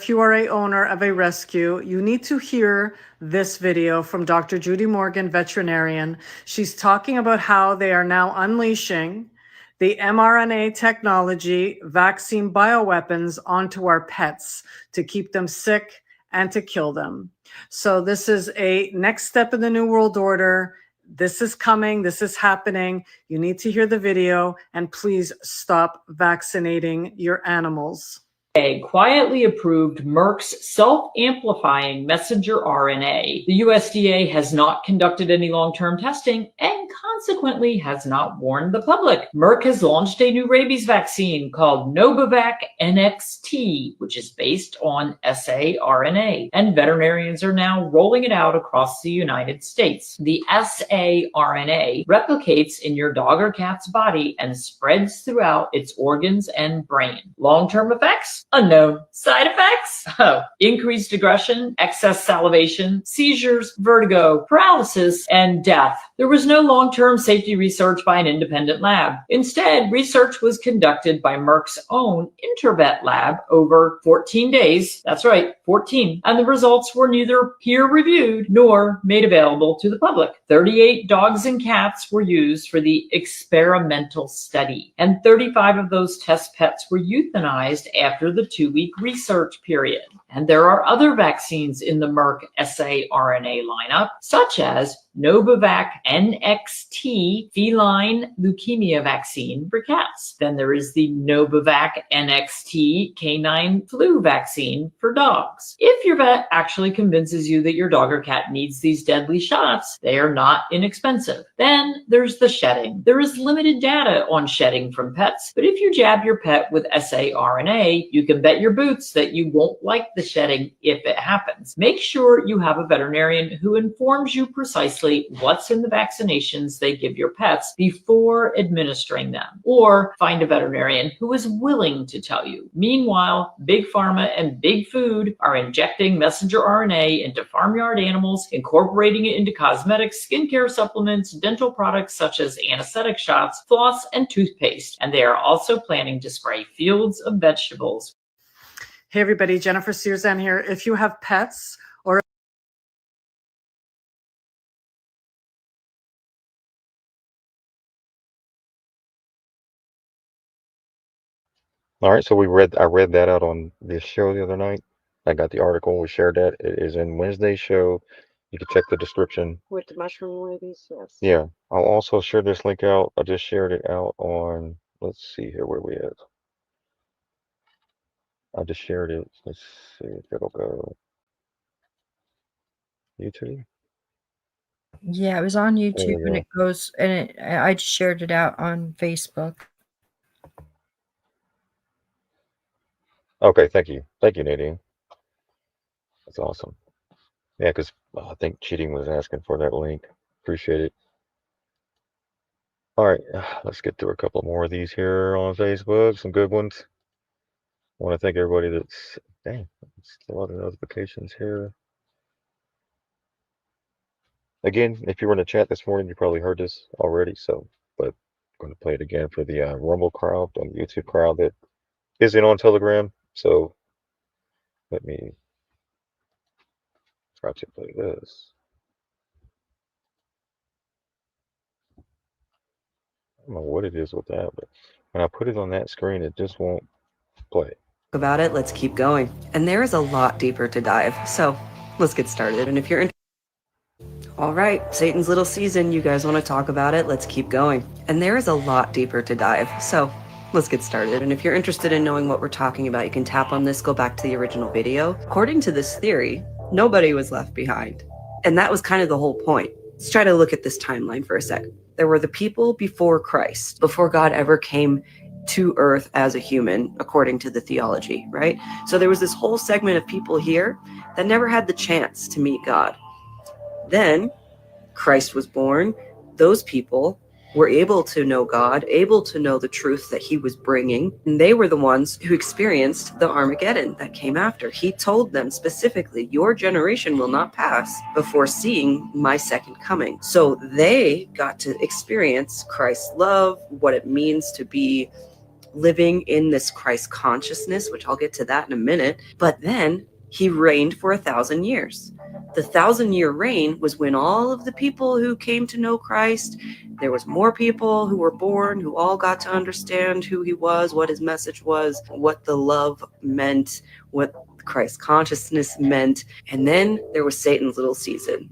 you are a owner of a rescue, you need to hear this video from Dr. Judy Morgan, veterinarian. She's talking about how they are now unleashing the mRNA technology vaccine bioweapons onto our pets to keep them sick and to kill them. So this is a next step in the New World Order. This is coming. This is happening. You need to hear the video and please stop vaccinating your animals. Quietly approved Merck's self-amplifying messenger RNA. The USDA has not conducted any long-term testing and consequently has not warned the public. Merck has launched a new rabies vaccine called Novavax NXT, which is based on saRNA, and veterinarians are now rolling it out across the United States. The saRNA replicates in your dog or cat's body and spreads throughout its organs and brain. Long-term effects? Unknown. Side effects? Oh, increased aggression, excess salivation, seizures, vertigo, paralysis, and death. There was no long-term safety research by an independent lab. Instead, research was conducted by Merck's own Intervet lab over 14 days. That's right, 14. And the results were neither peer-reviewed nor made available to the public. 38 dogs and cats were used for the experimental study, and 35 of those test pets were euthanized after the 2-week research period. And there are other vaccines in the Merck saRNA lineup, such as Novavax NXT feline leukemia vaccine for cats. Then there is the Novavax NXT canine flu vaccine for dogs. If your vet actually convinces you that your dog or cat needs these deadly shots, they are not inexpensive. Then there's the shedding. There is limited data on shedding from pets, but if you jab your pet with saRNA, you can bet your boots that you won't like the shedding if it happens. Make sure you have a veterinarian who informs you precisely what's in the vaccinations they give your pets before administering them, or find a veterinarian who is willing to tell you. Meanwhile, Big Pharma and Big Food are injecting messenger RNA into farmyard animals, incorporating it into cosmetics, skincare supplements, dental products such as anesthetic shots, floss, and toothpaste. And they are also planning to spray fields of vegetables. Hey everybody, Jennifer Searzan here. If you have pets or All right, so I read that out on this show the other night. I got the article. We shared that. It is in Wednesday's show. You can check the description. With the mushroom ladies, yes. Yeah, I'll also share this link out. I just shared it out on, let's see here where we at. I just shared it. Let's see if it'll go. YouTube? Yeah, it was on There YouTube we and go. it goes and I just shared it out on Facebook. Okay, thank you. Thank you, Nadine. That's awesome. Yeah, because I think Cheating was asking for that link. Appreciate it. All right, let's get through a couple more of these here on Facebook. Some good ones. I want to thank everybody that's Dang, a lot of notifications here. Again, if you were in the chat this morning, you probably heard this already. So, but I'm going to play it again for the Rumble crowd and YouTube crowd that isn't on Telegram. So let me try to play this. I don't know what it is with that, but when I put it on that screen, it just won't play. About it, let's keep going. And there is a lot deeper to dive. So let's get started. And if you're all right, Satan's little season, you guys want to talk about it? Let's keep going. And there is a lot deeper to dive. So let's get started. And if you're interested in knowing what we're talking about, you can tap on this, go back to the original video. According to this theory, nobody was left behind. And that was kind of the whole point. Let's try to look at this timeline for a sec. There were the people before Christ, before God ever came to earth as a human, according to the theology, right? So there was this whole segment of people here that never had the chance to meet God. Then Christ was born. Those people were able to know God, able to know the truth that he was bringing. And they were the ones who experienced the Armageddon that came after. He told them specifically, your generation will not pass before seeing my second coming. So they got to experience Christ's love, what it means to be living in this Christ consciousness, which I'll get to that in a minute. But then he reigned for 1,000 years. The 1,000-year reign was when all of the people who came to know Christ, there was more people who were born, who all got to understand who he was, what his message was, what the love meant, what Christ consciousness meant. And then there was Satan's little season.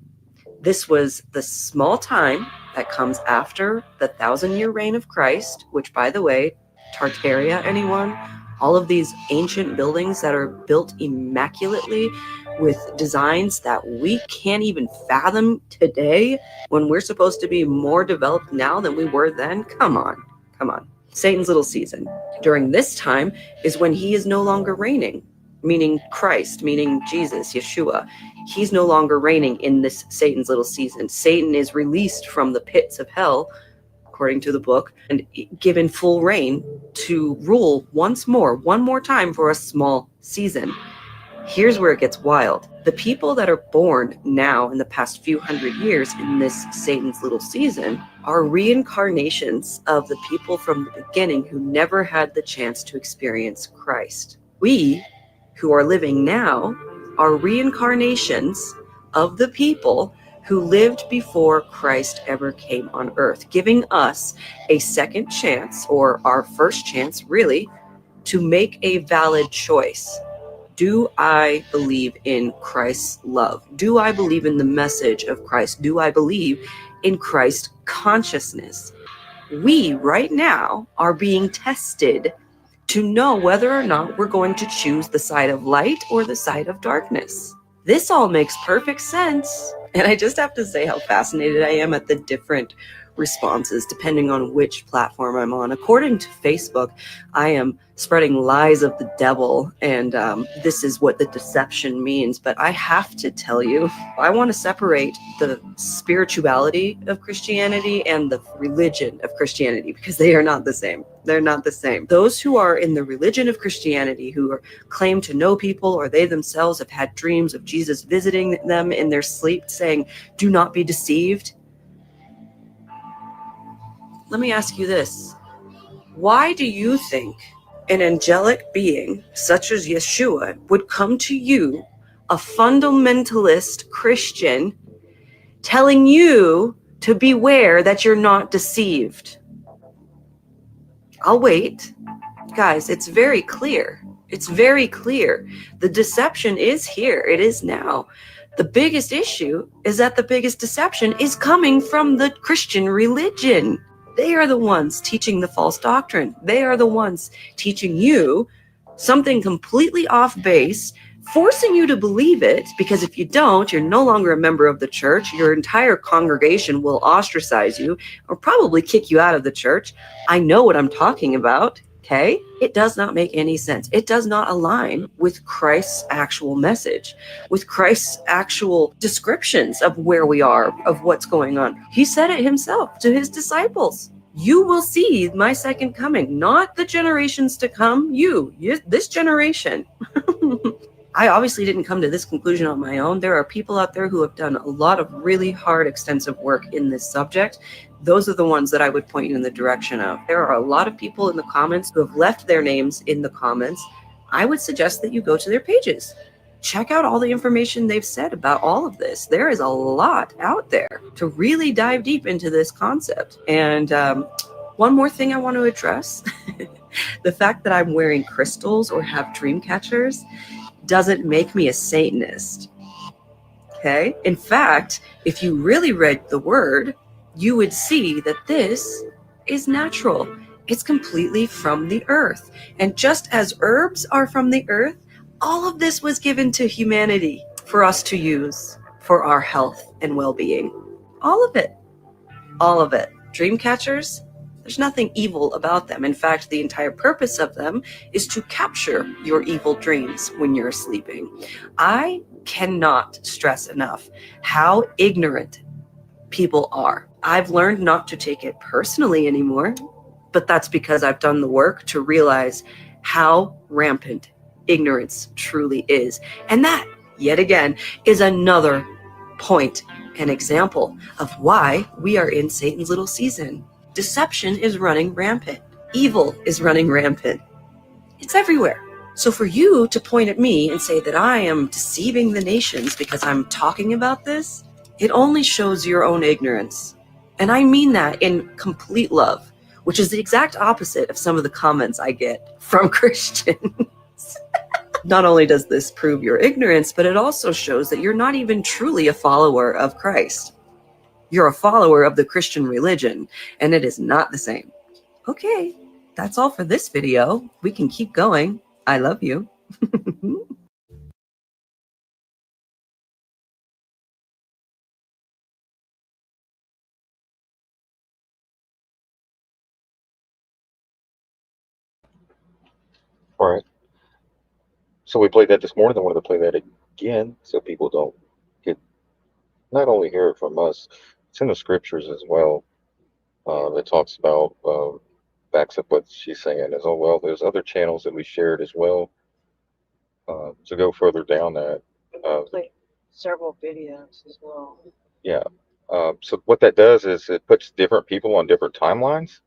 This was the small time that comes after the 1,000-year reign of Christ, which, by the way, Tartaria, anyone? All of these ancient buildings that are built immaculately with designs that we can't even fathom today when we're supposed to be more developed now than we were then. Come on, come on. Satan's little season. During this time is when he is no longer reigning, meaning Christ, meaning Jesus, Yeshua. He's no longer reigning in this Satan's little season. Satan is released from the pits of hell, according to the book, and given full reign to rule once more, one more time for a small season. Here's where it gets wild. The people that are born now in the past few hundred years in this Satan's little season are reincarnations of the people from the beginning who never had the chance to experience Christ. We, who are living now, are reincarnations of the people who lived before Christ ever came on earth, giving us a second chance, or our first chance, really, to make a valid choice. Do I believe in Christ's love? Do I believe in the message of Christ? Do I believe in Christ consciousness? We, right now, are being tested to know whether or not we're going to choose the side of light or the side of darkness. This all makes perfect sense. And I just have to say how fascinated I am at the different responses depending on which platform I'm on. According to Facebook, I am spreading lies of the devil, and this is what the deception means. But I have to tell you, I want to separate the spirituality of Christianity and the religion of Christianity, because they are not the same. They're not the same. Those who are in the religion of Christianity, who claim to know people, or they themselves have had dreams of Jesus visiting them in their sleep, saying, "Do not be deceived." Let me ask you this. Why do you think an angelic being such as Yeshua would come to you, a fundamentalist Christian, telling you to beware that you're not deceived? I'll wait. Guys, it's very clear. It's very clear. The deception is here. It is now. The biggest issue is that the biggest deception is coming from the Christian religion. They are the ones teaching the false doctrine. They are the ones teaching you something completely off base, forcing you to believe it, because if you don't, you're no longer a member of the church. Your entire congregation will ostracize you or probably kick you out of the church. I know what I'm talking about, okay? It does not make any sense. It does not align with Christ's actual message, with Christ's actual descriptions of where we are, of what's going on. He said it himself to his disciples. You will see my second coming, not the generations to come. This generation I obviously didn't come to this conclusion on my own. There are people out there who have done a lot of really hard, extensive work in this subject. Those are the ones that I would point you in the direction of. There are a lot of people in the comments who have left their names in the comments. I would suggest that you go to their pages. Check out all the information they've said about all of this. There is a lot out there to really dive deep into this concept. And one more thing I want to address, the fact that I'm wearing crystals or have dream catchers doesn't make me a Satanist. Okay? In fact, if you really read the word, you would see that this is natural. It's completely from the earth. And just as herbs are from the earth, all of this was given to humanity for us to use for our health and well-being. All of it. All of it. Dream catchers, there's nothing evil about them. In fact, the entire purpose of them is to capture your evil dreams when you're sleeping. I cannot stress enough how ignorant people are. I've learned not to take it personally anymore, but that's because I've done the work to realize how rampant ignorance truly is. And that, yet again, is another point, an example of why we are in Satan's little season. Deception is running rampant. Evil is running rampant. It's everywhere. So for you to point at me and say that I am deceiving the nations because I'm talking about this, it only shows your own ignorance. And I mean that in complete love, which is the exact opposite of some of the comments I get from Christians. Not only does this prove your ignorance, but it also shows that you're not even truly a follower of Christ. You're a follower of the Christian religion, and it is not the same. Okay, that's all for this video. We can keep going. I love you. All right. So we played that this morning. I wanted to play that again so people don't get, not only hear it from us, it's in the scriptures as well. It talks about, backs up what she's saying as well. There's other channels that we shared as well. To go further down that. Play several videos as well. Yeah. So what that does is it puts different people on different timelines.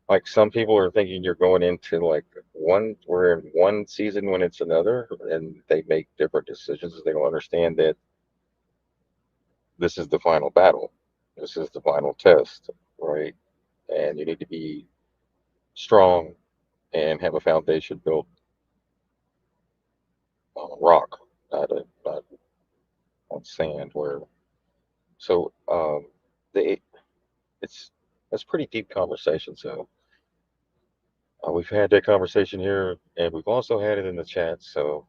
Like some people are thinking you're going into like we're in one season when it's another, and they make different decisions. They don't understand that this is the final battle. This is the final test, right? And you need to be strong and have a foundation built on rock, not on sand. So that's pretty deep conversation. So we've had that conversation here, and we've also had it in the chat. So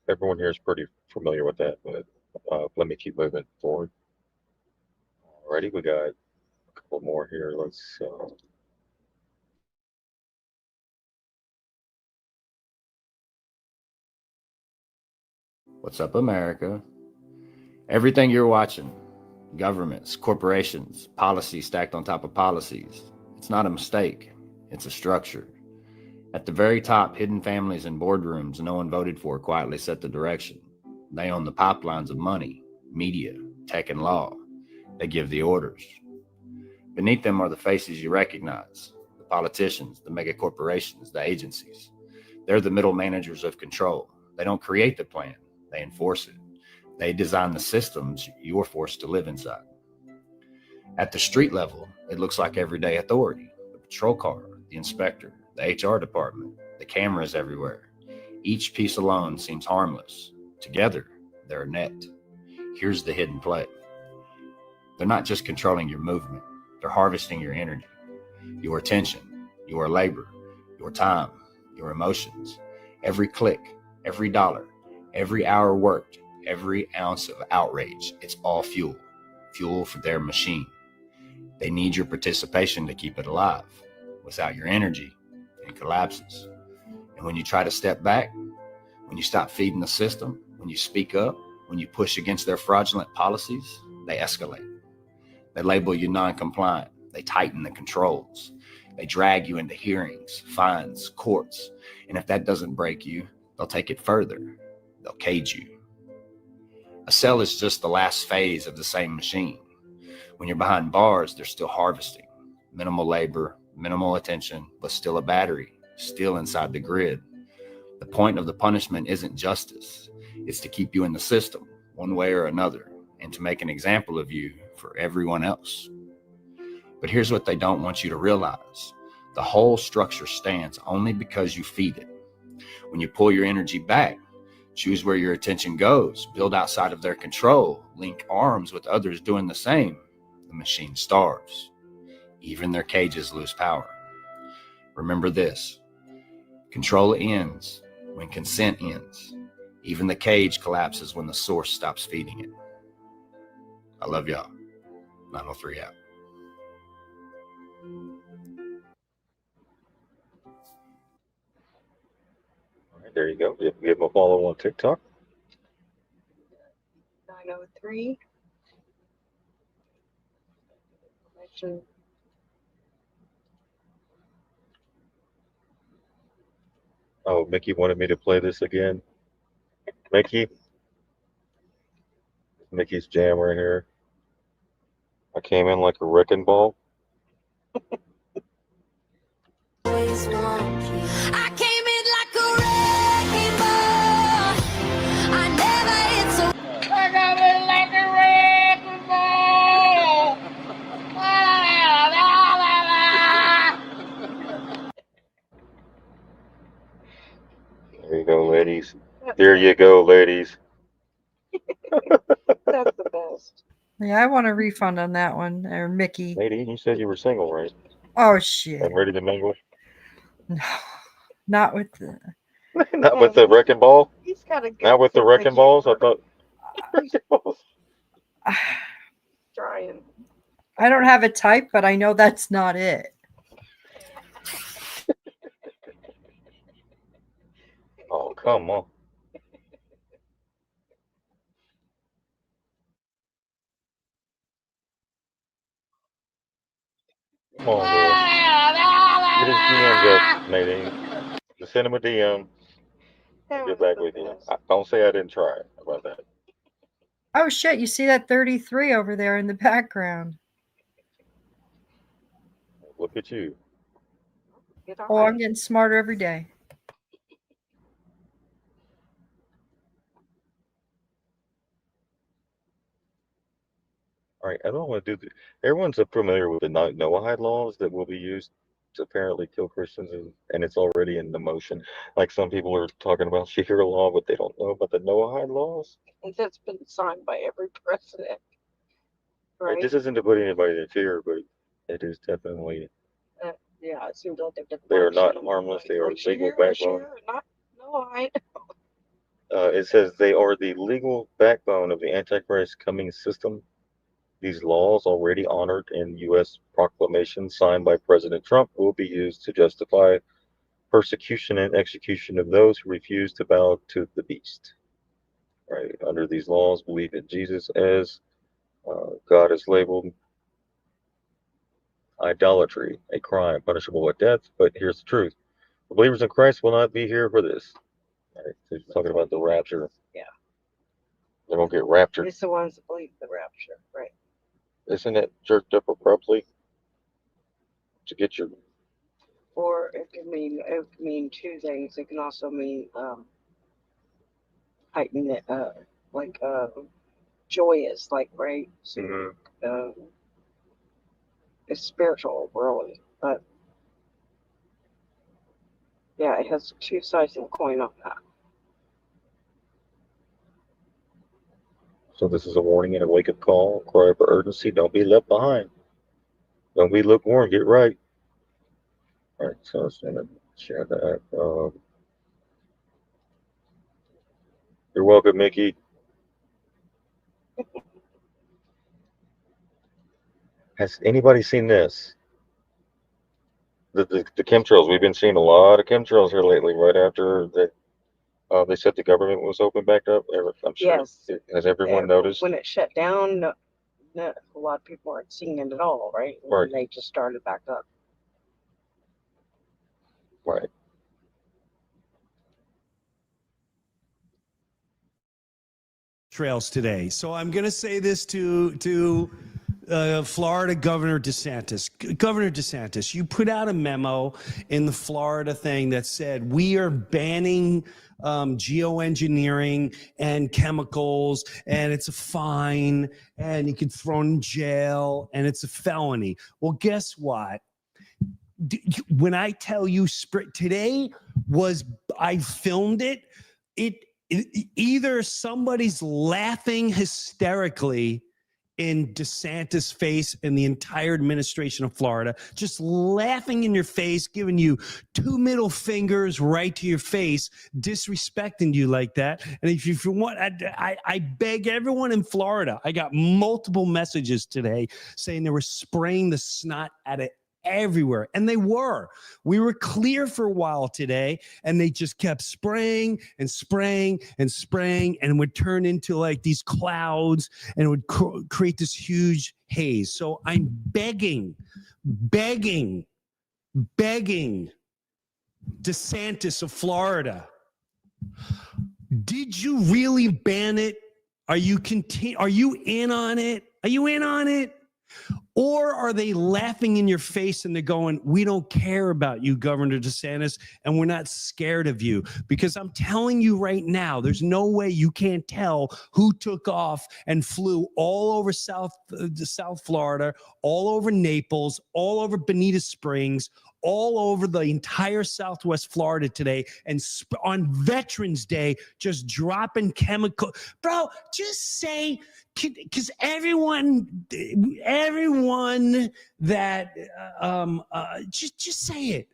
everyone here is pretty familiar with that. But let me keep moving forward. Alrighty, we got a couple more here. Let's. What's up, America? Everything you're watching, governments, corporations, policies stacked on top of policies, it's not a mistake, it's a structure. At the very top, hidden families in boardrooms no one voted for quietly set the direction. They own the pipelines of money, media, tech, and law. They give the orders. Beneath them are the faces you recognize, the politicians, the mega corporations, the agencies. They're the middle managers of control. They don't create the plan, they enforce it. They design the systems you're forced to live inside. At the street level, it looks like everyday authority, the patrol car, the inspector, the HR department, the cameras everywhere. Each piece alone seems harmless. Together, they're a net. Here's the hidden play. They're not just controlling your movement. They're harvesting your energy, your attention, your labor, your time, your emotions. Every click, every dollar, every hour worked, every ounce of outrage, it's all fuel for their machine. They need your participation to keep it alive. Without your energy, it collapses. And when you try to step back, when you stop feeding the system, when you speak up, when you push against their fraudulent policies, they escalate. They label you non-compliant. They tighten the controls. They drag you into hearings, fines, courts. And if that doesn't break you, they'll take it further. they'll cage you. A cell is just the last phase of the same machine. When you're behind bars, they're still harvesting. Minimal labor, minimal attention, but still a battery, still inside the grid. The point of the punishment isn't justice. It's to keep you in the system, one way or another, and to make an example of you for everyone else. But here's what they don't want you to realize. The whole structure stands only because you feed it. When you pull your energy back, choose where your attention goes, build outside of their control, link arms with others doing the same, the machine starves. Even their cages lose power. Remember this, control ends when consent ends. Even the cage collapses when the source stops feeding it. I love y'all. 903 out. All right, there you go. Give him a follow on TikTok. 903. Connection. Oh, Mickey wanted me to play this again. Mickey's jam right here. I came in like a wrecking ball. I came in like a wrecking ball. I never hit so. I got it like a wrecking ball. There you go, ladies. There you go, ladies. That's the best. Yeah, I want a refund on that one, or Mickey. Lady, you said you were single, right? Oh shit! And ready to mingle? No, not with the. Not with the wrecking ball. He's got a good Not with the sense of wrecking balls. I humor. thought. Wrecking balls. Trying. I don't have a type, but I know that's not it. Oh, come on. Come on, girl. Get his DMs up, Nadine. Just send him a DM. Get back with you. Don't say I didn't try. How about that? Oh shit! You see that 33 over there in the background? Look at you. Oh, I'm getting smarter every day. All right, I don't want to do the. Everyone's familiar with the Noahide laws that will be used to apparently kill Christians, and it's already in the motion. Like some people are talking about Sharia law, but they don't know about the Noahide laws. And that's been signed by every president. Right? This isn't to put anybody in fear, but it is definitely. Yeah, it seems like they've been. They are not harmless. They are legal backbone. It says they are the legal backbone of the Antichrist coming system. These laws, already honored in U.S. proclamations signed by President Trump, will be used to justify persecution and execution of those who refuse to bow to the beast. Right? Under these laws, believe in Jesus as God is labeled idolatry, a crime punishable with death. But here's the truth: the believers in Christ will not be here for this. Right? So he's talking about the rapture. Yeah. They're gonna get raptured. It's the ones that believe the rapture, right? Isn't it jerked up abruptly to get your? Or it can mean two things. It can also mean heightened, like joyous, like right. So, it's spiritual, really, but yeah, it has two sides of the coin on that. So this is a warning and a wake-up call, cry for urgency. Don't be left behind. Don't be lukewarm. Get right. All right, so I was gonna share that. You're welcome, Mickey. Has anybody seen this? The chemtrails. We've been seeing a lot of chemtrails here lately. Right after they said the government was open back up. I'm sure. Yes. Has everyone noticed? When it shut down, a lot of people aren't seeing it at all, right? Right. And they just started back up. Right. trails today. So I'm going to say this to Florida Governor DeSantis. Governor DeSantis, you put out a memo in the Florida thing that said we are banning geoengineering and chemicals, and it's a fine, and you get thrown in jail, and it's a felony. Well, guess what? When I tell you today was, I filmed it, either somebody's laughing hysterically in DeSantis' face and the entire administration of Florida, just laughing in your face, giving you 2 middle fingers right to your face, disrespecting you like that. And if you want, I beg everyone in Florida, I got multiple messages today saying they were spraying the snot out of everywhere. And we were clear for a while today, and they just kept spraying and spraying and spraying, and would turn into like these clouds, and it would create this huge haze. So I'm begging DeSantis of Florida, did you really ban it? Are you in on it? Are you in on it? Or are they laughing in your face and they're going, we don't care about you, Governor DeSantis, and we're not scared of you? Because I'm telling you right now, there's no way you can't tell who took off and flew all over South Florida, all over Naples, all over Bonita Springs, all over the entire Southwest Florida today, and on Veterans Day, just dropping chemical. Bro, just say, because everyone that just say it.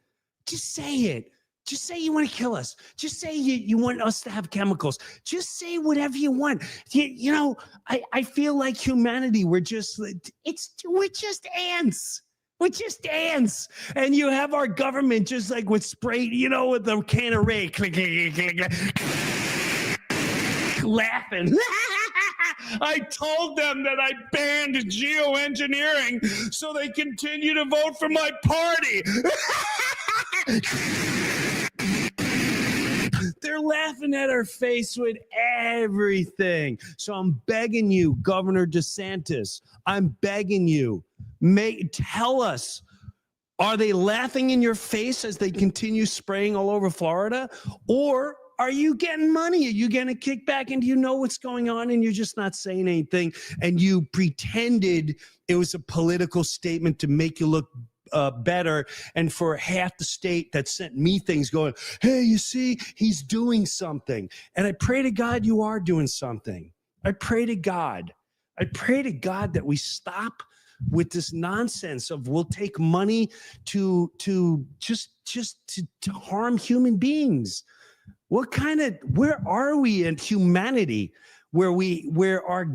Just say it. Just say you want to kill us. Just say you want us to have chemicals. Just say whatever you want. You know, I feel like humanity, we're just ants. We're just ants. And you have our government just like with spray, with the can of Ray, click, click, click, click, laughing. I told them that I banned geoengineering so they continue to vote for my party. They're laughing at our face with everything. So I'm begging you, Governor DeSantis, I'm begging you, tell us, are they laughing in your face as they continue spraying all over Florida? Or are you getting money? Are you getting a kickback? And do you know what's going on and you're just not saying anything? And you pretended it was a political statement to make you look better. And for half the state that sent me things going, hey, you see, he's doing something. And I pray to God you are doing something. I pray to God. I pray to God that we stop with this nonsense of we'll take money to harm human beings. Where are we in humanity where our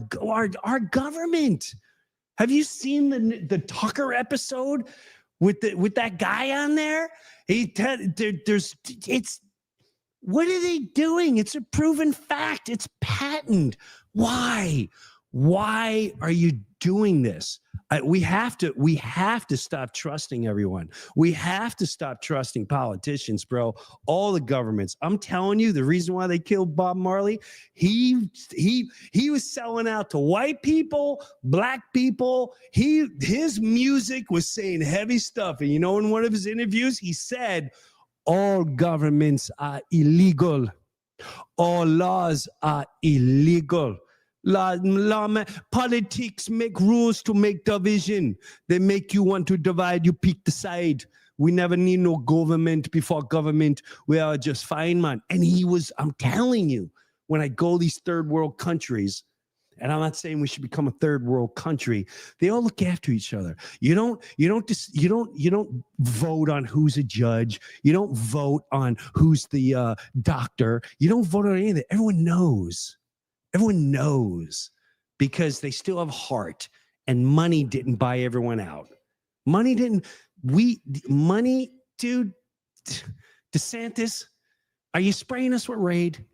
government? Have you seen the Tucker episode with that guy on there? What are they doing? It's a proven fact. It's patent. Why are you doing this? We have to stop trusting everyone. We have to stop trusting politicians, bro. All the governments. I'm telling you, the reason why they killed Bob Marley, he was selling out to white people, black people. His music was saying heavy stuff. And in one of his interviews, he said, all governments are illegal. All laws are illegal. Politics make rules to make division. They make you want to divide, you pick the side. We never need no government before government. We are just fine, man. And I'm telling you, when I go these third world countries, and I'm not saying we should become a third world country, they all look after each other. You don't vote on who's a judge. You don't vote on who's the doctor. You don't vote on anything. Everyone knows. Everyone knows because they still have heart, and money didn't buy everyone out. Money, dude, DeSantis, are you spraying us with Raid?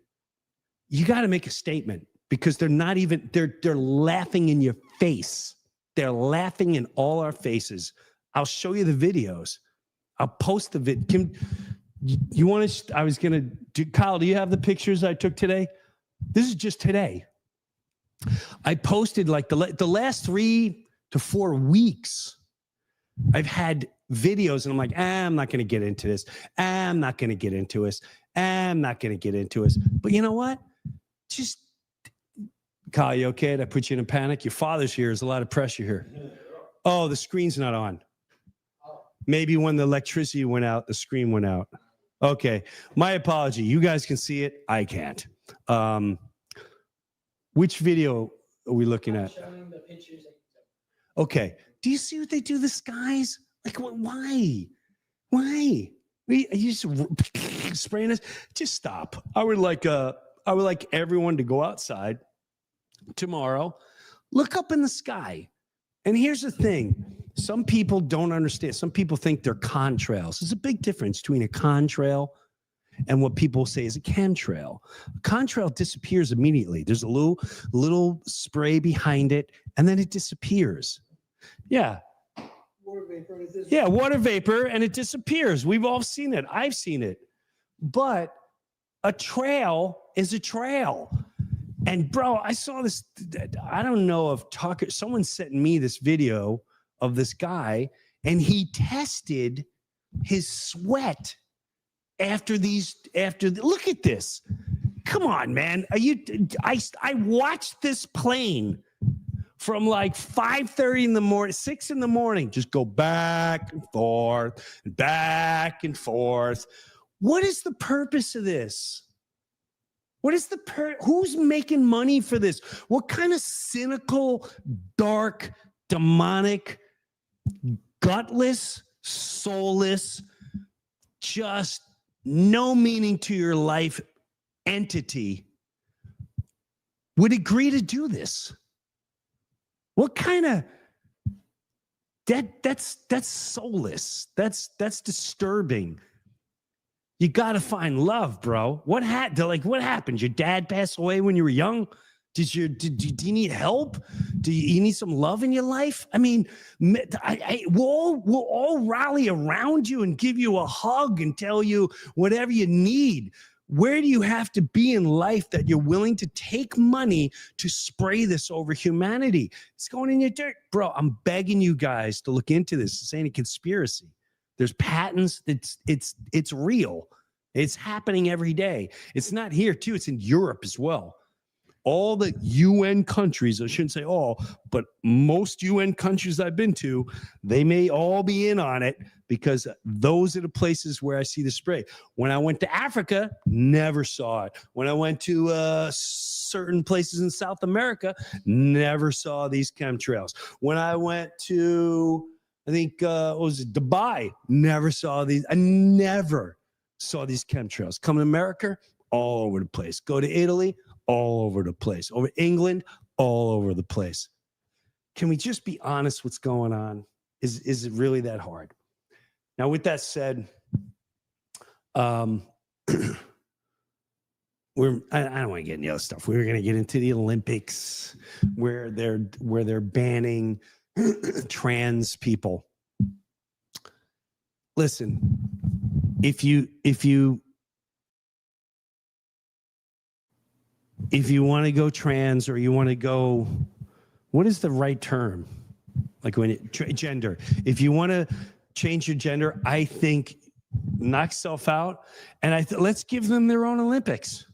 You got to make a statement because they're laughing in your face. They're laughing in all our faces. I'll show you the videos. I'll post the vid. You want to, Kyle, do you have the pictures I took today? This is just today. I posted like the last 3 to 4 weeks, I've had videos and I'm like, I'm not going to get into this. I'm not going to get into this. I'm not going to get into this. But you know what? Just, Kyle, you okay? Did I put you in a panic? Your father's here. There's a lot of pressure here. Oh, the screen's not on. Maybe when the electricity went out, the screen went out. Okay. My apology. You guys can see it. I can't. Which video are we looking at? Showing the pictures. Okay. Do you see what they do to the skies? Like, why? Why? Are you just spraying us? Just stop. I would like everyone to go outside tomorrow, look up in the sky. And here's the thing. Some people don't understand. Some people think they're contrails. There's a big difference between a contrail and what people say is a chemtrail. A contrail disappears immediately. There's a little spray behind it, and then it disappears. Yeah. Yeah, water vapor, and it disappears. We've all seen it. I've seen it. But a trail is a trail. And bro, I saw this. I don't know if someone sent me this video of this guy, and he tested his sweat look at this. Come on, man. I watched this plane from like 5:30 in the morning, 6 in the morning, just go back and forth, back and forth. What is the purpose of this? Who's making money for this? What kind of cynical, dark, demonic, gutless, soulless, just no meaning to your life entity would agree to do this? What kind of that's soulless. That's disturbing. You got to find love, bro. What happened? Your dad passed away when you were young? Do you need help? Do you need some love in your life? I mean, we'll all rally around you and give you a hug and tell you whatever you need. Where do you have to be in life that you're willing to take money to spray this over humanity? It's going in your dirt. Bro, I'm begging you guys to look into this. This ain't a conspiracy. There's patents. It's real. It's happening every day. It's not here too. It's in Europe as well. All the UN countries, I shouldn't say all, but most UN countries I've been to, they may all be in on it because those are the places where I see the spray. When I went to Africa, never saw it. When I went to certain places in South America, never saw these chemtrails. When I went to, I think, what was it, Dubai, never saw these. I never saw these chemtrails. Come to America, all over the place. Go to Italy, all over the place. Over England, all over the place. Can we just be honest what's going on? Is it really that hard? Now, with that said, I don't want to get into the other stuff. We're going to get into the Olympics where they're banning trans people. Listen, if you want to go trans, or you want to go, what is the right term? Like when gender. If you want to change your gender, I think knock yourself out, and let's give them their own Olympics.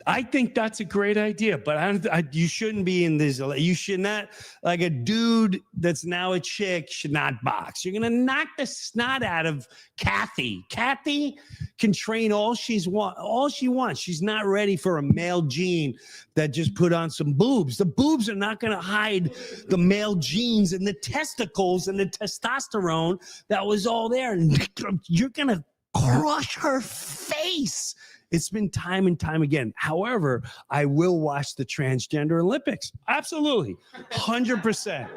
I think that's a great idea, but you shouldn't be in this. You should not, like a dude that's now a chick should not box. You're going to knock the snot out of Kathy. Kathy can train all she wants. She's not ready for a male gene that just put on some boobs. The boobs are not going to hide the male genes and the testicles and the testosterone that was all there. And you're going to crush her face. It's been time and time again. However, I will watch the transgender Olympics. Absolutely. 100%.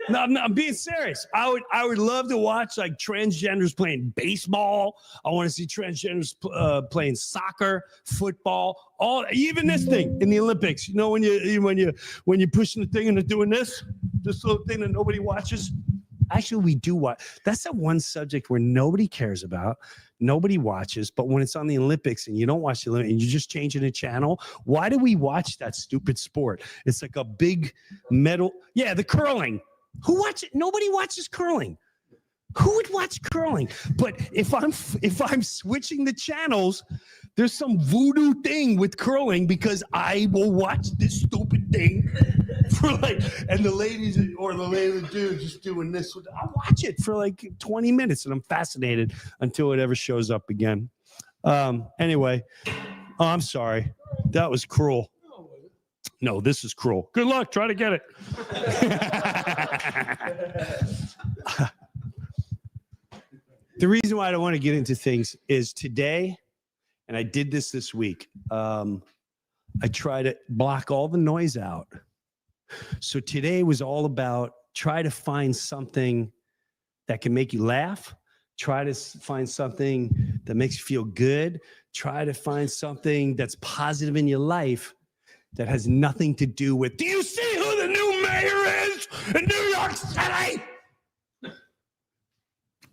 No, I'm being serious. I would love to watch like transgenders playing baseball. I want to see transgenders playing soccer, football, even this thing in the Olympics. You know, when you're pushing the thing and they're doing this little thing that nobody watches. Actually, we do watch. That's the one subject where nobody cares about, nobody watches. But when it's on the Olympics and you don't watch the Olympics and you just change the channel, why do we watch that stupid sport? It's like a big medal. Yeah, the curling. Who watches? Nobody watches curling. Who would watch curling? But if I'm switching the channels, there's some voodoo thing with curling because I will watch this stupid thing for like, and the ladies or the dude just doing this. I'll watch it for like 20 minutes and I'm fascinated until it ever shows up again. Anyway, I'm sorry. That was cruel. No, this is cruel. Good luck. Try to get it. The reason why I don't want to get into things is today, and I did this week, I try to block all the noise out. So today was all about try to find something that can make you laugh, try to find something that makes you feel good, try to find something that's positive in your life that has nothing to do with, do you see who the new mayor is in New York City?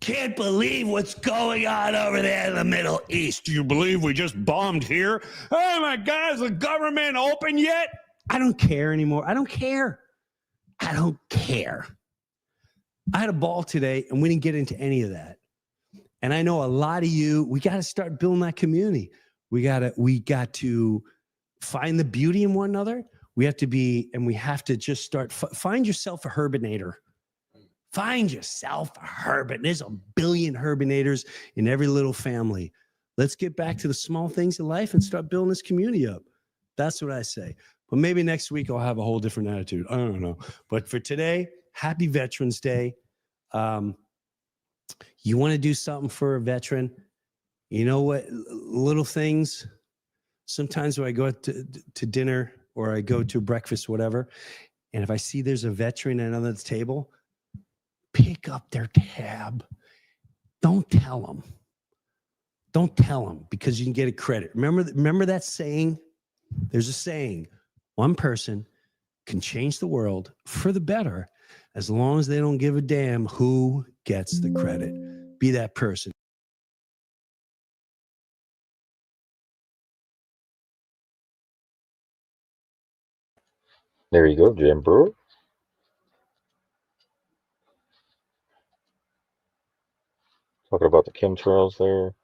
Can't believe what's going on over there in the Middle East. Do you believe we just bombed here? Oh my God, is the government open yet? I don't care anymore. I don't care. I don't care. I had a ball today and we didn't get into any of that. And I know a lot of you, we got to start building that community. We got to find the beauty in one another. We have to just start, find yourself a herbinator. Find yourself a herb. There's a billion herbinators in every little family. Let's get back to the small things in life and start building this community up. That's what I say. But maybe next week I'll have a whole different attitude. I don't know. But for today, happy Veterans Day. You want to do something for a veteran? You know what? Little things. Sometimes when I go to dinner or I go to breakfast, whatever, and if I see there's a veteran at another table, pick up their tab. Don't tell them. Don't tell them because you can get a credit. Remember that saying? There's a saying. One person can change the world for the better as long as they don't give a damn who gets the credit. Be that person. There you go, Jim Brewer. Talking about the chemtrails there.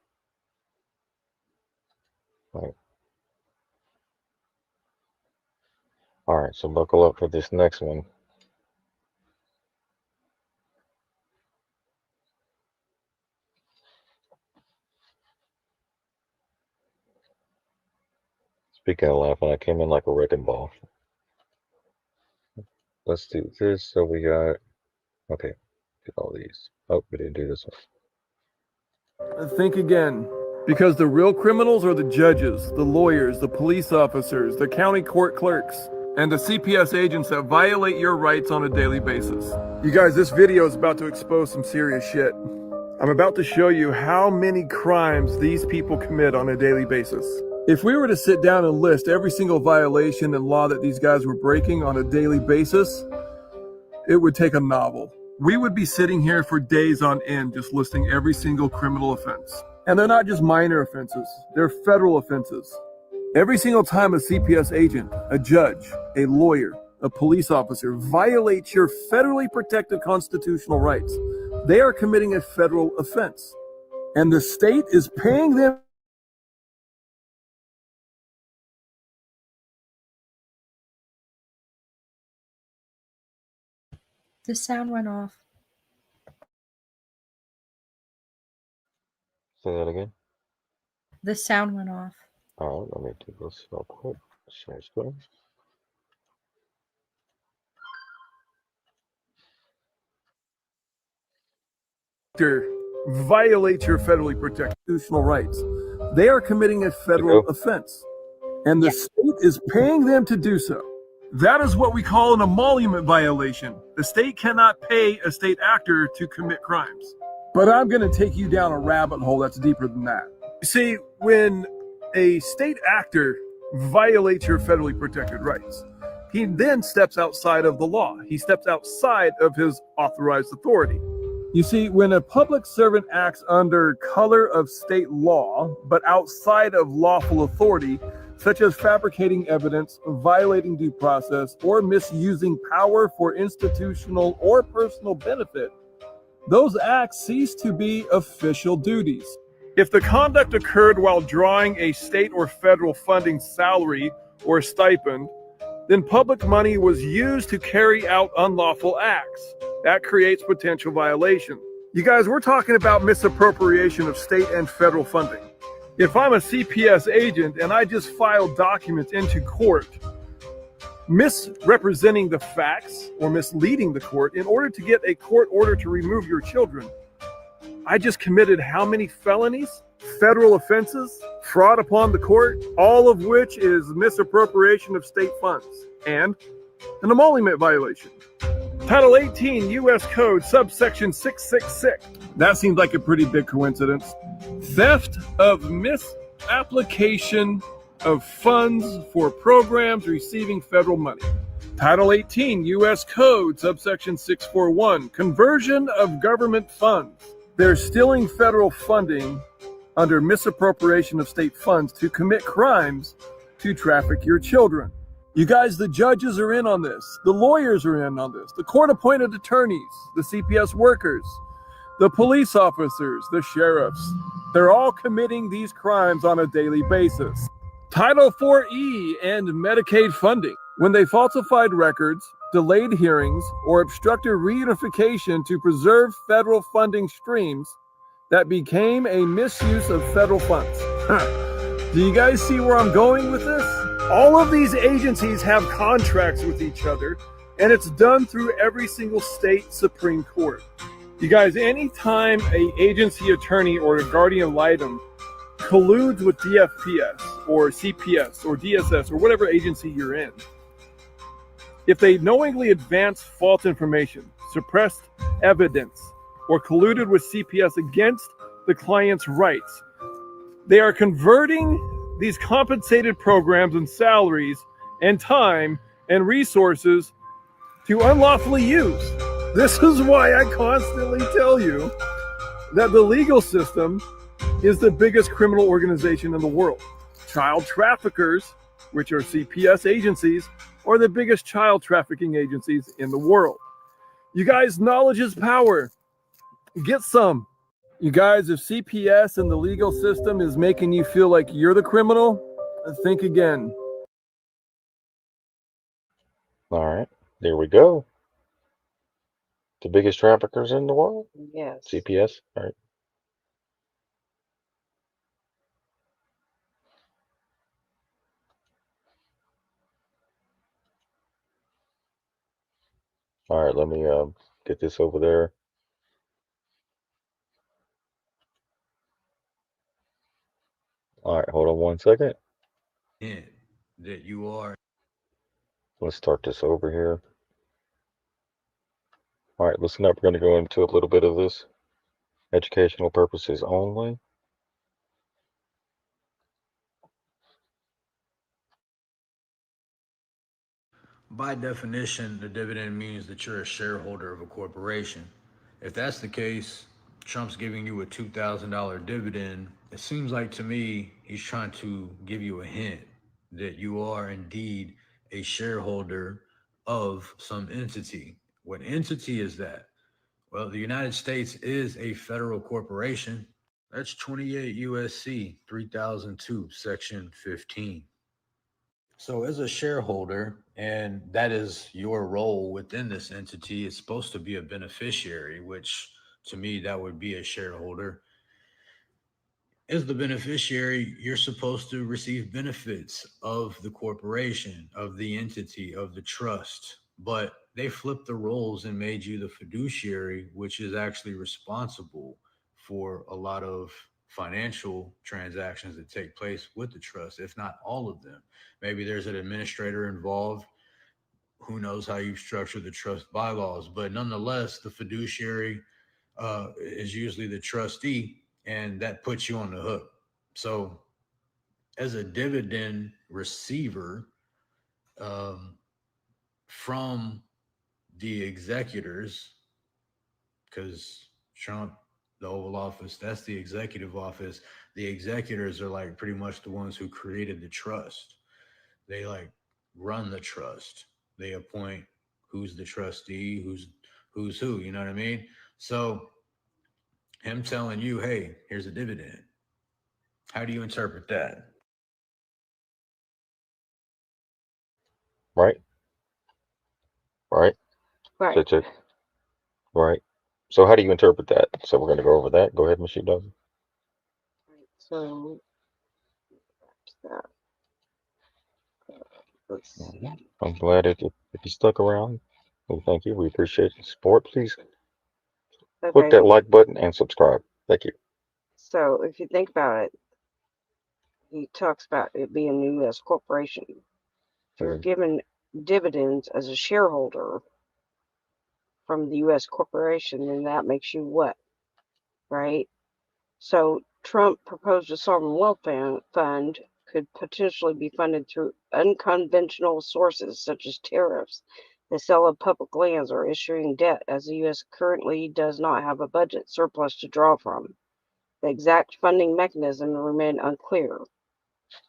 Right. All right, so buckle up for this next one. Speaking of laughing, I came in like a wrecking ball. Let's do this. So we got, okay, get all these. Oh, we didn't do this one. Think again, because the real criminals are the judges, the lawyers, the police officers, the county court clerks, and the CPS agents that violate your rights on a daily basis. You guys, this video is about to expose some serious shit. I'm about to show you how many crimes these people commit on a daily basis. If we were to sit down and list every single violation and law that these guys were breaking on a daily basis, it would take a novel. We would be sitting here for days on end just listing every single criminal offense. And they're not just minor offenses, they're federal offenses. Every single time a CPS agent, a judge, a lawyer, a police officer violates your federally protected constitutional rights, they are committing a federal offense. And the state is paying them. The sound went off. Say that again. The sound went off. All right, let me do this real quick. Share screen. Violate your federally protected constitutional rights. They are committing a federal offense, and the state is paying them to do so. That is what we call an emolument violation. The state cannot pay a state actor to commit crimes. But I'm going to take you down a rabbit hole that's deeper than that. You see, when a state actor violates your federally protected rights, he then steps outside of the law. He steps outside of his authorized authority. You see, when a public servant acts under color of state law, but outside of lawful authority, such as fabricating evidence, violating due process, or misusing power for institutional or personal benefit, those acts cease to be official duties. If the conduct occurred while drawing a state or federal funding salary or stipend, then public money was used to carry out unlawful acts. That creates potential violation. You guys, we're talking about misappropriation of state and federal funding. If I'm a CPS agent and I just file documents into court, misrepresenting the facts or misleading the court in order to get a court order to remove your children, I just committed how many felonies, federal offenses, fraud upon the court, all of which is misappropriation of state funds and an emolument violation. Title 18 U.S. Code, subsection 666. That seems like a pretty big coincidence. Theft of misapplication of funds for programs receiving federal money. Title 18 U.S. Code, subsection 641. Conversion of government funds. They're stealing federal funding under misappropriation of state funds to commit crimes to traffic your children. You guys, the judges are in on this. The lawyers are in on this. The court-appointed attorneys, the CPS workers, the police officers, the sheriffs. They're all committing these crimes on a daily basis. Title 4E and Medicaid funding. When they falsified records, delayed hearings, or obstructed reunification to preserve federal funding streams that became a misuse of federal funds. Do you guys see where I'm going with this? All of these agencies have contracts with each other, and it's done through every single state Supreme Court. You guys, anytime an agency attorney or a guardian ad litem colludes with DFPS or CPS or DSS or whatever agency you're in, if they knowingly advance false information, suppressed evidence, or colluded with CPS against the client's rights, they are converting these compensated programs and salaries and time and resources to unlawfully use. This is why I constantly tell you that the legal system is the biggest criminal organization in the world. Child traffickers, which are CPS agencies, are the biggest child trafficking agencies in the world. You guys, knowledge is power. Get some. You guys, if CPS and the legal system is making you feel like you're the criminal, think again. All right, there we go. The biggest traffickers in the world? Yes. CPS. All right. All right, let me get this over there. All right, hold on one second. That you are. Let's start this over here. All right, listen up. We're going to go into a little bit of this. Educational purposes only. By definition, the dividend means that you're a shareholder of a corporation. If that's the case, Trump's giving you a $2,000 dividend. It seems like to me, he's trying to give you a hint that you are indeed a shareholder of some entity. What entity is that? Well, the United States is a federal corporation. That's 28 USC 3002, section 15. So as a shareholder, and that is your role within this entity, it's supposed to be a beneficiary, which to me, that would be a shareholder. As the beneficiary, you're supposed to receive benefits of the corporation, of the entity, of the trust. But they flipped the roles and made you the fiduciary, which is actually responsible for a lot of financial transactions that take place with the trust, if not all of them. Maybe there's an administrator involved. Who knows how you structure the trust bylaws, but nonetheless, the fiduciary is usually the trustee, and that puts you on the hook. So as a dividend receiver, from the executors, because Trump, the Oval Office, that's the executive office. The executors are like pretty much the ones who created the trust. They like run the trust. They appoint who's the trustee, who's who, you know what I mean? So him telling you, hey, here's a dividend. How do you interpret that? Right? Right? Right. Check, check. Right. So how do you interpret that? So we're going to go over that. Go ahead, Machine Dog. So that. Let's see. I'm glad if you stuck around. Well, thank you. We appreciate the support. Please click Okay. that like button and subscribe. Thank you. So if you think about it, he talks about it being a U.S. corporation. If you're Mhm. given dividends as a shareholder from the U.S. corporation, then that makes you what? Right? So Trump proposed a sovereign wealth fund could potentially be funded through unconventional sources such as tariffs, the sale of public lands, or issuing debt, as the U.S. currently does not have a budget surplus to draw from. The exact funding mechanism remain unclear.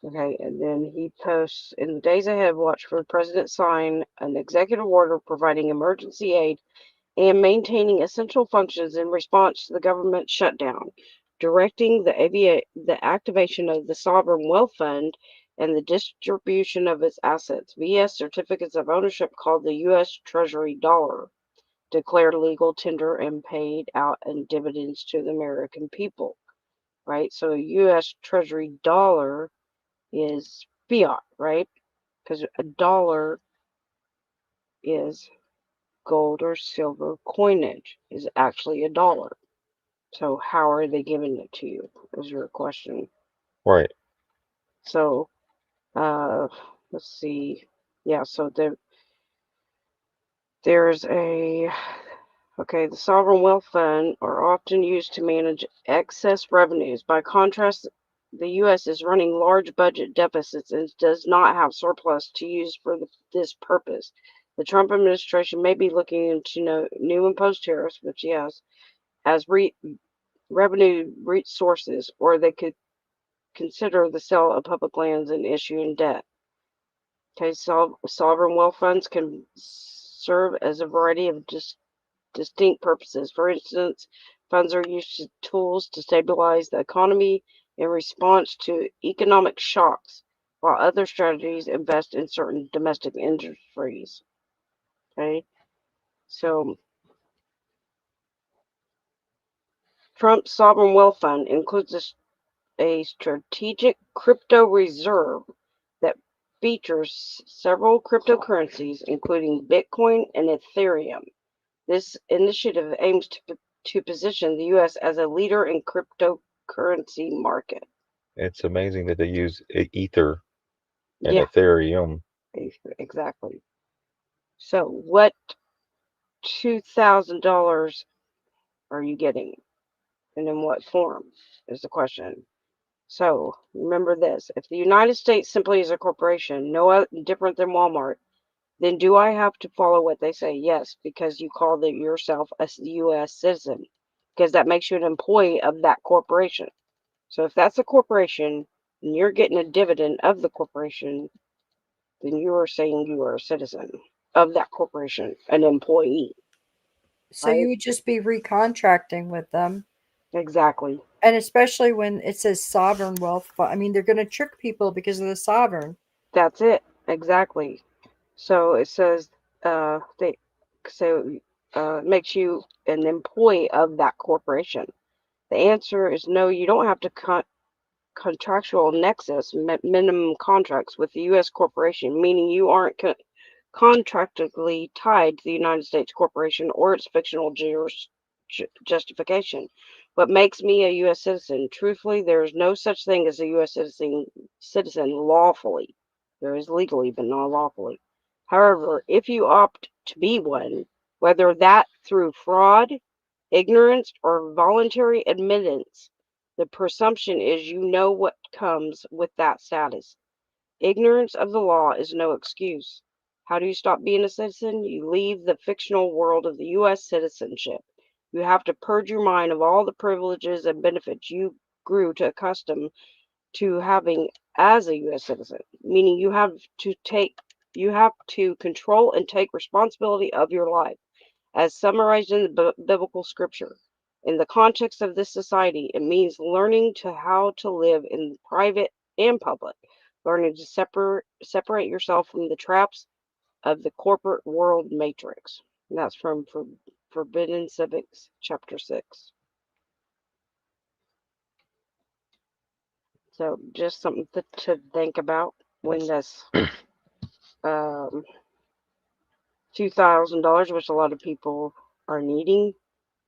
Okay, and then he posts, in the days ahead, watch for the president sign an executive order providing emergency aid and maintaining essential functions in response to the government shutdown, directing the activation of the Sovereign Wealth Fund and the distribution of its assets via certificates of ownership called the U.S. Treasury dollar, declared legal tender and paid out in dividends to the American people. Right? So a U.S. Treasury dollar is fiat, right? Because a dollar is gold or silver coinage, is actually a dollar. So how are they giving it to you? Is your question. Right. So let's see. Yeah, so there's a okay, the sovereign wealth fund are often used to manage excess revenues. By contrast, the U.S. is running large budget deficits and does not have surplus to use for this purpose. The Trump administration may be looking into new imposed tariffs, which yes, as revenue sources, or they could consider the sale of public lands and issuing debt. Okay, sovereign wealth funds can serve as a variety of distinct purposes. For instance, funds are used as tools to stabilize the economy in response to economic shocks, while other strategies invest in certain domestic industries. Okay, so Trump's sovereign wealth fund includes a strategic crypto reserve that features several cryptocurrencies, including Bitcoin and Ethereum. This initiative aims to position the U.S. as a leader in cryptocurrency market. It's amazing that they use Ether and Yeah, Ethereum. exactly. So, what $2,000 are you getting, and in what form is the question. So, remember this: if the United States simply is a corporation, no different than Walmart, then do I have to follow what they say? Yes, because you call yourself a U.S. citizen, because that makes you an employee of that corporation. So if that's a corporation and you're getting a dividend of the corporation, then you are saying you are a citizen of that corporation, an employee. So you would just be recontracting with them. Exactly. And especially when it says sovereign wealth fund. I mean, they're going to trick people because of the sovereign. That's it. Exactly. So it says makes you an employee of that corporation. The answer is no, you don't have to contractual nexus minimum contracts with the U.S. corporation, meaning you aren't contractually tied to the United States corporation or its fictional justification. What makes me a U.S. citizen? Truthfully, there is no such thing as a U.S. citizen lawfully. There is legally, but not lawfully. However, if you opt to be one, whether that through fraud, ignorance, or voluntary admittance, the presumption is you know what comes with that status. Ignorance of the law is no excuse. How do you stop being a citizen? You leave the fictional world of the U.S. citizenship. You have to purge your mind of all the privileges and benefits you grew to accustom to having as a U.S. citizen, meaning you have to control and take responsibility of your life, as summarized in the biblical scripture. In the context of this society, it means learning to how to live in private and public, learning to separate yourself from the traps of the corporate world matrix. And that's from Forbidden Civics, Chapter 6. So just something to think about when this $2,000, which a lot of people are needing,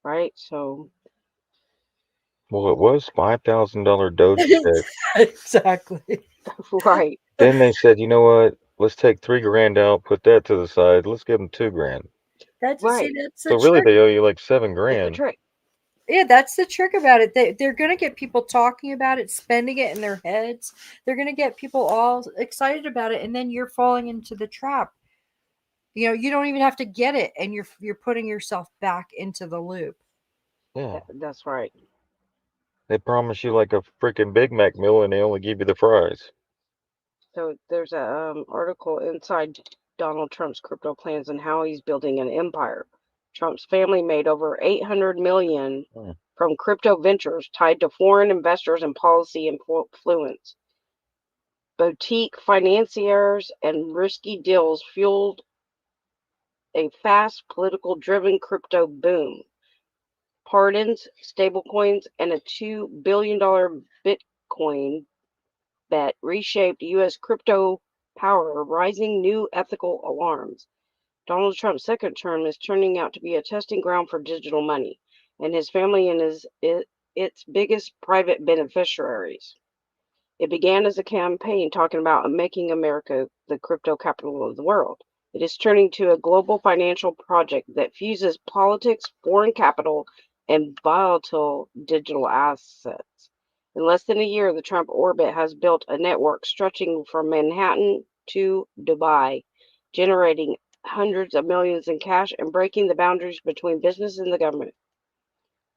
right? So Well, it was $5,000 Doge check. Exactly. right. Then they said, you know what? Let's take $3,000 out, put that to the side. Let's give them $2,000. That's Right. that's the So really, trick. they owe you like That's the $7,000. trick. Yeah, that's the trick about it. They're going to get people talking about it, spending it in their heads. They're going to get people all excited about it, and then you're falling into the trap. You know, you don't even have to get it, and you're putting yourself back into the loop. Yeah, That's right. they promise you like a freaking Big Mac meal, and they only give you the fries. So there's a article inside Donald Trump's crypto plans and how he's building an empire. Trump's family made over 800 million from crypto ventures tied to foreign investors and policy influence. Boutique financiers and risky deals fueled a fast political driven crypto boom. Pardons, stablecoins, and a $2 billion Bitcoin bet reshaped U.S. crypto power, rising new ethical alarms. Donald Trump's second term is turning out to be a testing ground for digital money, and his family and its biggest private beneficiaries. It began as a campaign talking about making America the crypto capital of the world. It is turning to a global financial project that fuses politics, foreign capital, and volatile digital assets. In less than a year, the Trump orbit has built a network stretching from Manhattan to Dubai, generating hundreds of millions in cash and breaking the boundaries between business and the government.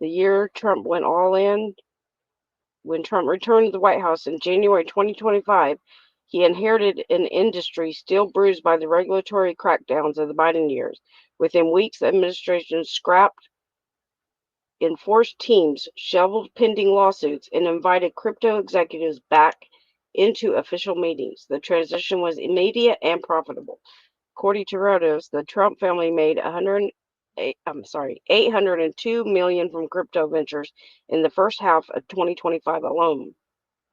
The year Trump went all in, when Trump returned to the White House in January 2025, he inherited an industry still bruised by the regulatory crackdowns of the Biden years. Within weeks, the administration scrapped enforced teams, shoveled pending lawsuits, and invited crypto executives back into official meetings. The transition was immediate and profitable. According to Reuters, the Trump family made 802 million from crypto ventures in the first half of 2025 alone,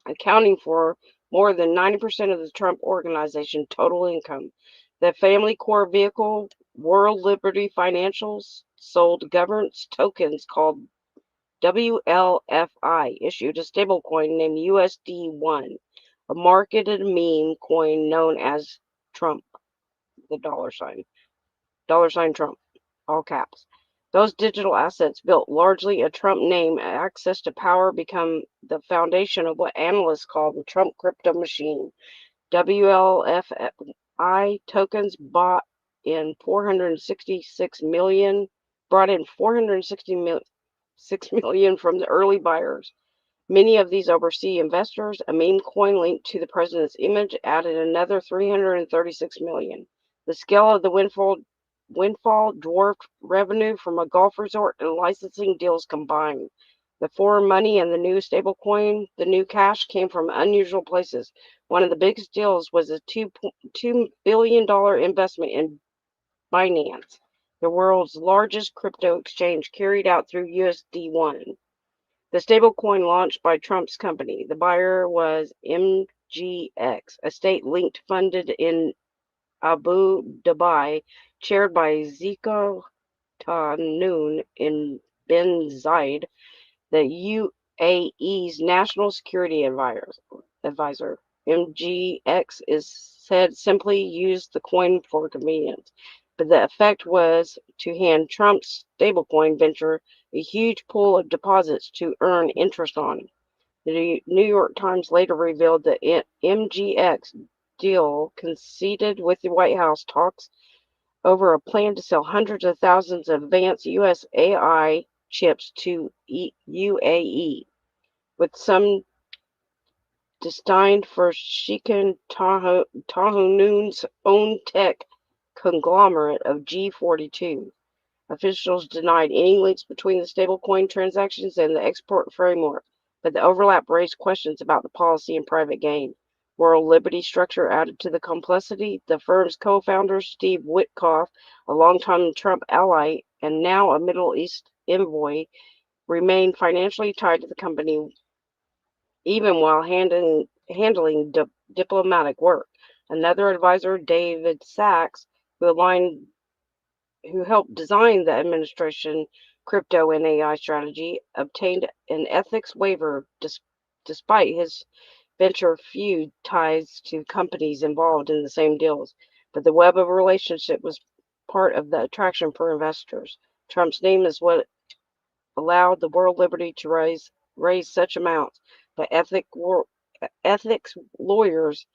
accounting for more than 90% of the Trump organization total income. The family core vehicle, World Liberty Financials, sold governance tokens called WLFI, issued a stablecoin named USD1, a marketed meme coin known as Trump, the dollar sign Trump, all caps. Those digital assets, built largely a Trump name, access to power, become the foundation of what analysts call the Trump crypto machine. WLFI tokens brought in 466 million from the early buyers. Many of these overseas investors, a meme coin linked to the president's image, added another 336 million. The scale of the windfall dwarfed revenue from a golf resort and licensing deals combined. The foreign money and the new stablecoin, the new cash, came from unusual places. One of the biggest deals was a $2 billion investment in Binance, the world's largest crypto exchange, carried out through USD1. The stablecoin launched by Trump's company. The buyer was MGX, a state-linked funded in Abu Dhabi, chaired by Ziko Noon in bin Zayed, the UAE's national security advisor. MGX is said simply used the coin for convenience, but the effect was to hand Trump's stablecoin venture a huge pool of deposits to earn interest on. The New York Times later revealed that MGX deal conceded with the White House talks over a plan to sell hundreds of thousands of advanced U.S. AI chips to UAE, with some destined for Shikan Tahoun's own tech conglomerate of G42. Officials denied any links between the stablecoin transactions and the export framework, but the overlap raised questions about the policy and private gain. World Liberty structure added to the complexity. The firm's co-founder, Steve Witkoff, a longtime Trump ally and now a Middle East envoy, remained financially tied to the company even while handling diplomatic work. Another advisor, David Sachs, who helped design the administration crypto and AI strategy, obtained an ethics waiver despite his venture feud ties to companies involved in the same deals. But the web of relationship was part of the attraction for investors. Trump's name is what allowed the World Liberty to raise such amounts, but ethics lawyers,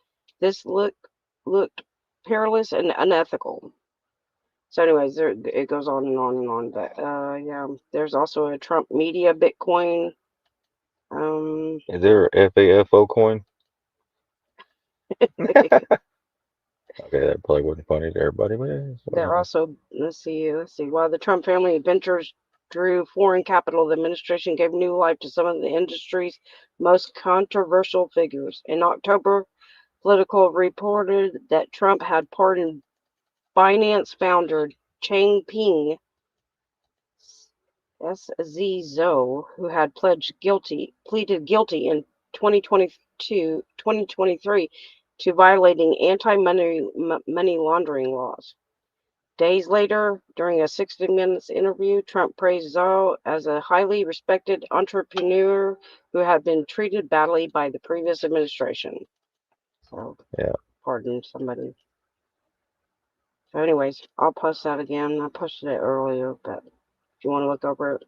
this looked perilous and unethical. So, anyways, it goes on and on and on. But yeah, there's also a Trump Media Bitcoin. Is there a FAFO coin? Okay, that probably wasn't funny to everybody, but They're also let's see. While the Trump family ventures drew foreign capital, the administration gave new life to some of the industry's most controversial figures. In October, Politico reported that Trump had pardoned Binance founder Changpeng Zhou, who had pleaded guilty in 2023 to violating anti-money laundering laws. Days later, during a 60 Minutes interview, Trump praised Zhou as a highly respected entrepreneur who had been treated badly by the previous administration. So, yeah. Pardon somebody. So, anyways, I'll post that again. I posted it earlier, but if you want to look over it.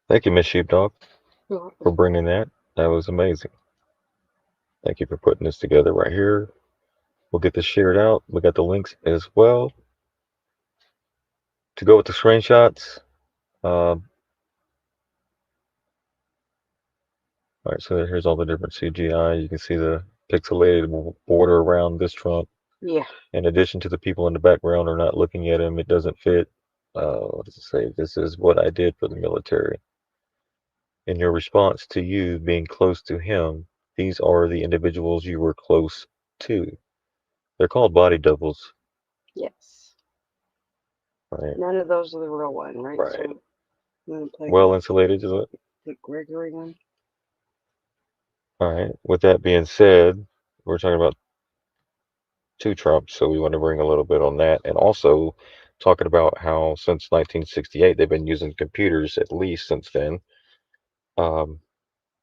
Thank you, Miss Sheepdog, You're welcome. for bringing that. That was amazing. Thank you for putting this together right here. We'll get this shared out. We got the links as well to go with the screenshots. All right, so here's all the different CGI. You can see the pixelated border around this Trump. Yeah. In addition to the people in the background are not looking at him, it doesn't fit. What does it say? This is what I did for the military. In your response to you being close to him, these are the individuals you were close to. They're called body doubles. Yes. Right. None of those are the real one, right? Right. So, I'm gonna play Well insulated, is it? the Gregory one. All right. With that being said, we're talking about two Trumps, so we want to bring a little bit on that, and also talking about how since 1968 they've been using computers, at least since then,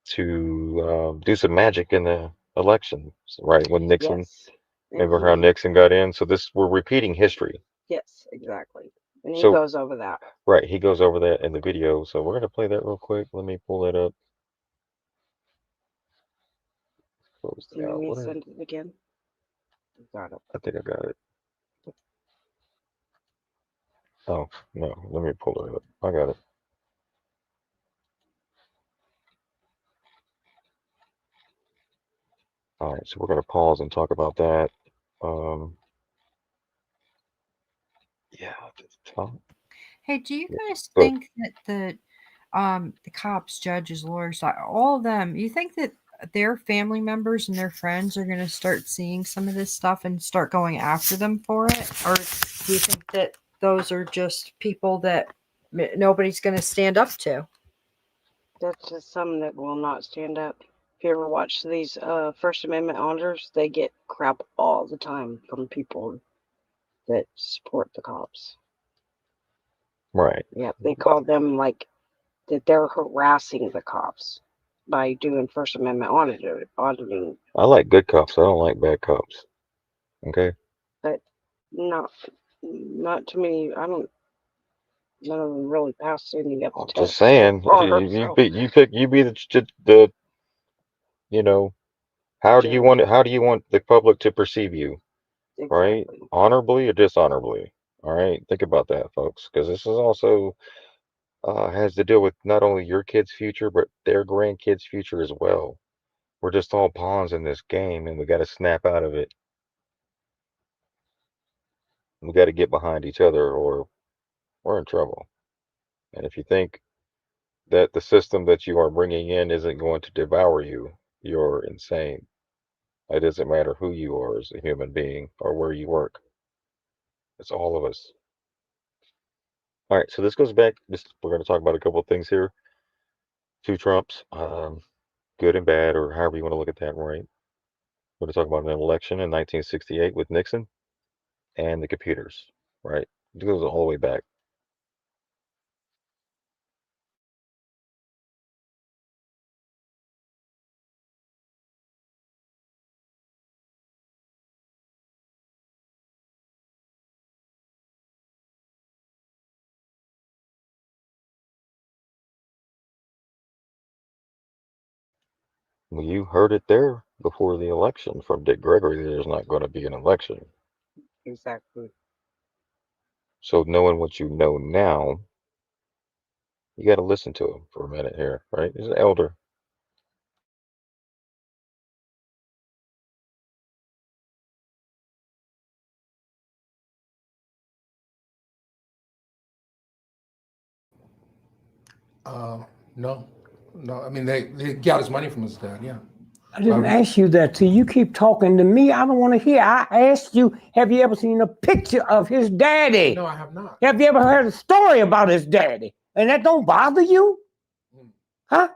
to do some magic in the elections. Right when Nixon, Yes. remember how Nixon got in? So we're repeating history. Yes, exactly. And he So goes over that. right, he goes over that in the video. So we're gonna play that real quick. Let me pull that up. Close Do that you out. need What to is send it again? Got it. I think I got it. Oh no, let me pull it up. I got it. All right, so we're going to pause and talk about that. Yeah, Hey, do you guys good. think that the cops, judges, lawyers, all of them, you think that their family members and their friends are going to start seeing some of this stuff and start going after them for it? Or do you think that those are just people that nobody's going to stand up to? That's just some that will not stand up. If you ever watch these First Amendment honors, they get crap all the time from people that support the cops. Right. Yeah, they call them like that they're harassing the cops by doing First Amendment auditing. I like good cops. I don't like bad cops. Okay. but not too many. None of them really passed any of the I'm tests just so saying, far. you be the you know, how do you Judge. want the public to perceive you, right? Exactly. Honorably or dishonorably? All right, think about that, folks, because this is also has to deal with not only your kids' future, but their grandkids' future as well. We're just all pawns in this game, and we got to snap out of it. We got to get behind each other, or we're in trouble. And if you think that the system that you are bringing in isn't going to devour you, you're insane. It doesn't matter who you are as a human being or where you work. It's all of us. All right, so this goes back. We're going to talk about a couple of things here. Two Trumps, good and bad, or however you want to look at that, right? We're going to talk about an election in 1968 with Nixon and the computers, right? It goes all the way back. Well, you heard it there before the election from Dick Gregory. There's not going to be an election. Exactly. So knowing what you know now, you got to listen to him for a minute here, right? He's an elder. No, no. I mean, they got his money from his dad. Yeah. I didn't ask you that. Till you keep talking to me, I don't want to hear. I asked you, have you ever seen a picture of his daddy? No, I have not. Have you ever heard a story about his daddy? And that don't bother you? Huh?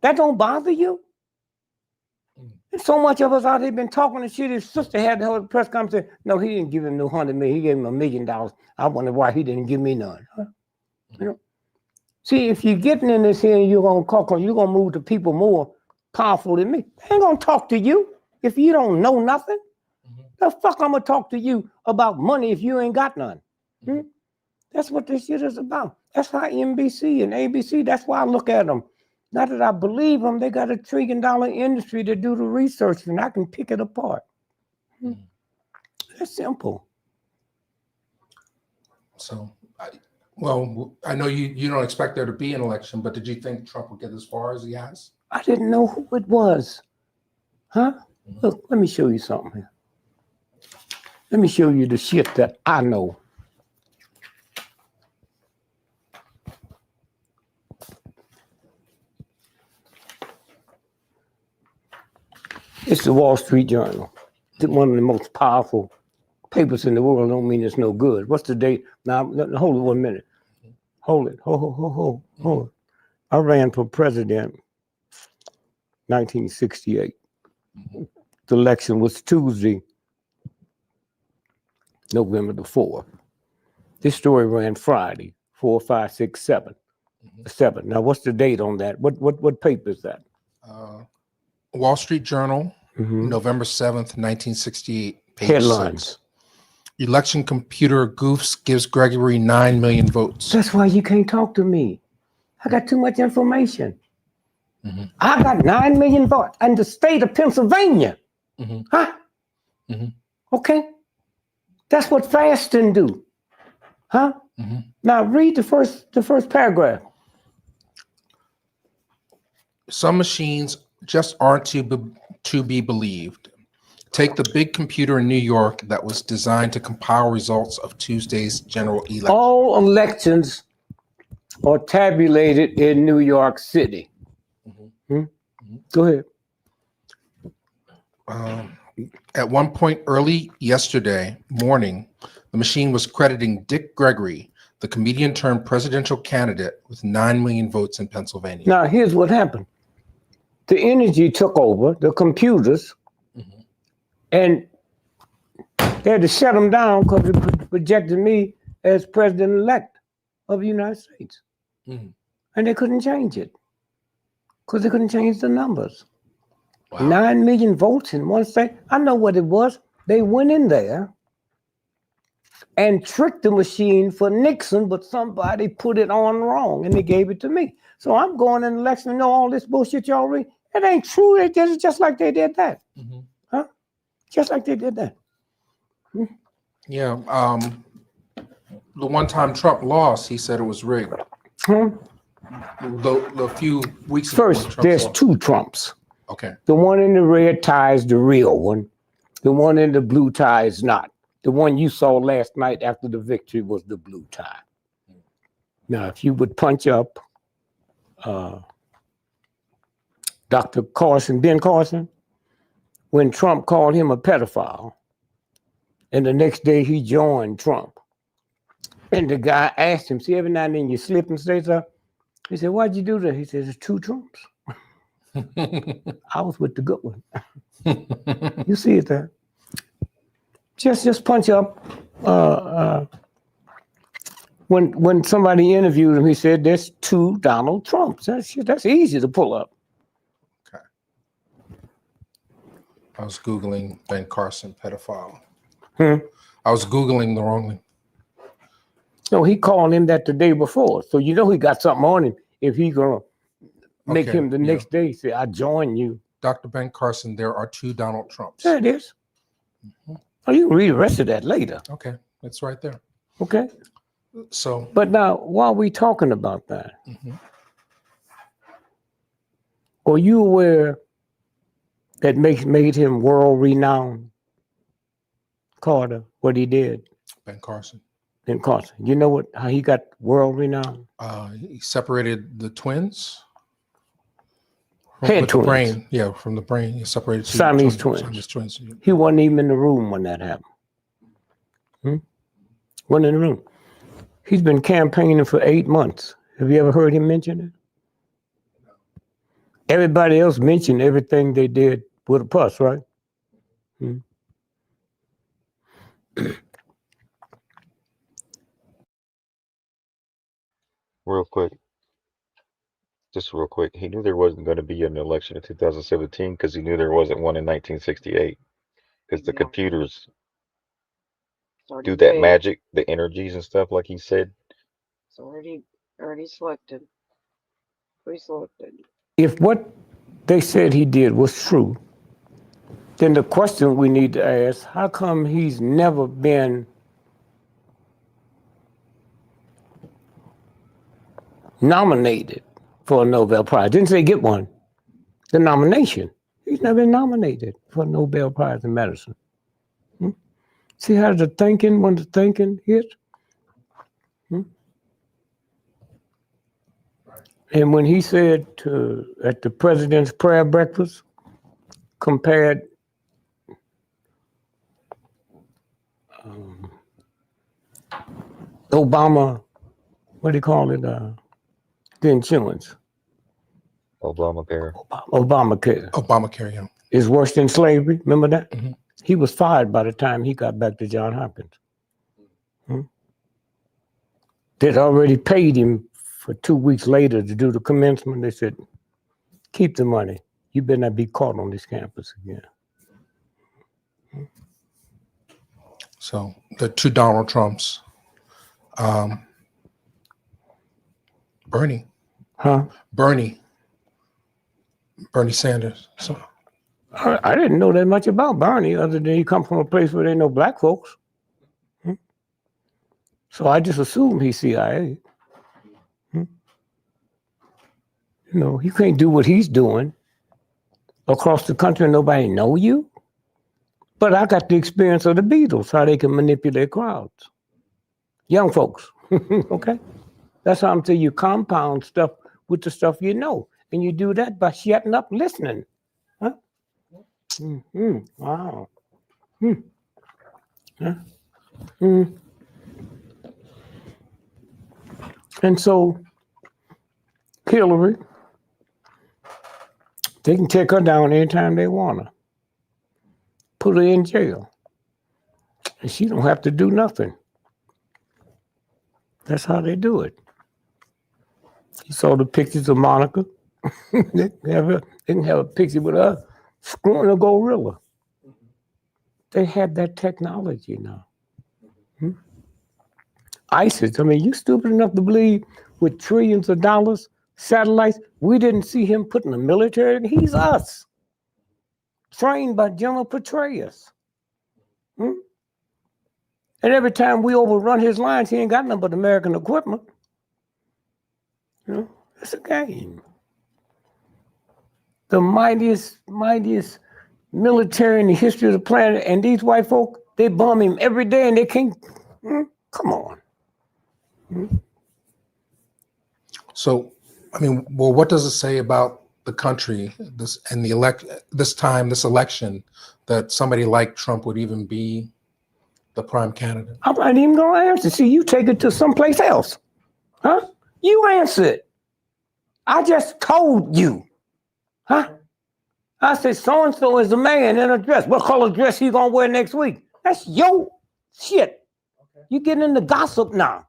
That don't bother you? And so much of us out here been talking and shit. His sister had the whole press conference. No, he didn't give him no $100 million. He gave him $1 million. I wonder why he didn't give me none. Huh? You know? See, if you're getting in this here and you're gonna move to people more powerful than me. I ain't gonna talk to you if you don't know nothing. The fuck I'm gonna talk to you about money if you ain't got none. That's what this shit is about. That's how NBC and ABC, that's why I look at them. Not that I believe them, they got $1 trillion industry to do the research and I can pick it apart. That's simple. So, I know you don't expect there to be an election, but did you think Trump would get as far as he has? I didn't know who it was. Huh? Look, let me show you something here. Let me show you the shit that I know. It's the Wall Street Journal. It's one of the most powerful papers in the world. Don't mean it's no good. What's the date? Now, hold it 1 minute. Hold it. Hold it. I ran for president 1968. The election was Tuesday, November the 4th. This story ran Friday, 4, 5, 6, 7. 7. Now, what's the date on that? What paper is that? Wall Street Journal, November 7th, 1968. Page Headlines. 6. Election computer goofs gives Gregory 9 million votes. That's why you can't talk to me. I got too much information. I got 9 million votes in the state of Pennsylvania. Huh? Okay. That's what fasting do. Huh? Now read the first paragraph. Some machines just aren't to be believed. Take the big computer in New York that was designed to compile results of Tuesday's general election. All elections are tabulated in New York City. Go ahead. At one point early yesterday morning, the machine was crediting Dick Gregory, the comedian turned presidential candidate, with 9 million votes in Pennsylvania. Now, here's what happened. The energy took over, the computers, and they had to shut them down because it projected me as president-elect of the United States. And they couldn't change it because they couldn't change the numbers. 9 million votes in one state. I know what it was. They went in there and tricked the machine for Nixon, but somebody put it on wrong and they gave it to me. So I'm going in the election and know all this bullshit y'all read. It ain't true. It did it just like they did that. Huh? Just like they did that. Yeah. The one time Trump lost, he said it was rigged. The few weeks ago when First, Trump there's lost. 2 Trumps. Okay. The one in the red tie is the real one. The one in the blue tie is not. The one you saw last night after the victory was the blue tie. Now, if you would punch up Dr. Carson, Ben Carson, when Trump called him a pedophile, and the next day he joined Trump. And the guy asked him, see, every now and then you slip and say something. He said, why'd you do that? He said, there's 2 Trumps. I was with the good one. You see it there. Just punch up. When somebody interviewed him, he said, there's 2 Donald Trumps. That's easy to pull up. Okay. I was Googling Ben Carson pedophile. I was Googling the wrong thing. No, he called him that the day before. So you know he got something on him if he gonna make Okay, him the next day say, I join you. Dr. Ben Carson, there are 2 Donald Trumps. There it is. Oh, you can read the rest of that later. Okay, it's right there. Okay. So, But now, why are we talking about that? Are you aware that made him world renowned? Carter, what he did. Ben Carson. Ben Carson. You know how he got world renowned? He separated the twins. Head with twins. The brain. Yeah, from the brain. He separated Siamese twins. Siamese twins. He wasn't even in the room when that happened. Wasn't in the room. He's been campaigning for 8 months. Have you ever heard him mention it? Everybody else mentioned everything they did with a pus, right? Real quick. Just real quick. He knew there wasn't going to be an election in 2017 because he knew there wasn't one in 1968. Because the computers do that magic, the energies and stuff, like he said. It's already selected. Pre-selected. If what they said he did was true, then the question we need to ask, how come he's never been nominated for a Nobel Prize? Didn't say get one. The nomination. He's never been nominated for a Nobel Prize in medicine. See how the thinking, when the thinking hits? And when he said at the president's prayer breakfast, compared Obama, what do you call it? The insurance. Obamacare. Obamacare, yeah. Is worse than slavery. Remember that? He was fired by the time he got back to Johns Hopkins. They'd already paid him for 2 weeks later to do the commencement. They said, keep the money. You better not be caught on this campus again. So the 2 Donald Trumps. Bernie. Bernie Sanders. So I didn't know that much about Bernie other than he come from a place where there ain't no black folks. So I just assumed he's CIA. You know, you can't do what he's doing across the country and nobody know you. But I got the experience of the Beatles, how they can manipulate crowds. Young folks, okay? That's how I'm telling you, compound stuff with the stuff you know. And you do that by shutting up and listening. Huh? Wow. Huh? And so, Hillary, they can take her down anytime they want her. Put her in jail. And she don't have to do nothing. That's how they do it. You saw the pictures of Monica. They can have a picture with her screwing a gorilla. They have that technology now. ISIS, I mean, you stupid enough to believe with trillions of dollars, satellites, we didn't see him put in the military, and he's us. Trained by General Petraeus. And every time we overrun his lines, he ain't got nothing but American equipment. It's a game. The mightiest military in the history of the planet, and these white folk, they bomb him every day, and they can't. Come on. So, I mean, well, what does it say about the country this election that somebody like Trump would even be the prime candidate? I'm not even gonna answer. See, you take it to someplace else. Huh? You answer it. I just told you. Huh? I said so-and-so is a man in a dress. What color dress he gonna wear next week? That's your shit. You getting into gossip now.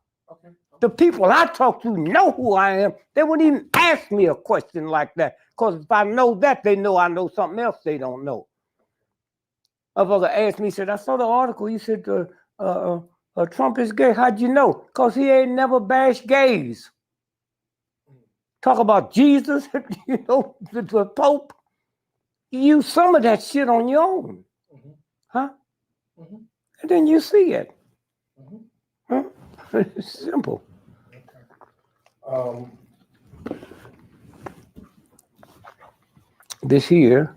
The people I talk to know who I am. They wouldn't even ask me a question like that. Because if I know that, they know I know something else they don't know. A brother asked me, he said, I saw the article. He said, Trump is gay. How'd you know? Because he ain't never bashed gays. Talk about Jesus, the Pope. You use some of that shit on your own. Huh? And then you see it. Huh? It's simple. This here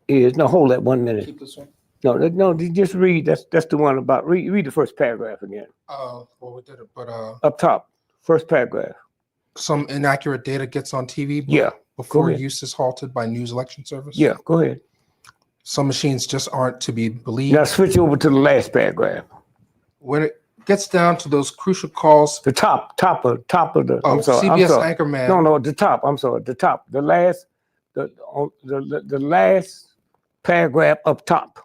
is, no, hold that 1 minute. Keep this one. No, just read. That's the one about, read the first paragraph again. Well, we did it, but Up top, first paragraph. some inaccurate data gets on TV Yeah. before ahead. use is halted by news election service? Yeah, go ahead. Some machines just aren't to be believed. Now switch over to the last paragraph. When it gets down to those crucial calls. The top of the. Oh, I'm sorry. CBS I'm sorry. anchorman. No, the top. I'm sorry. The top. The last. The last paragraph up top,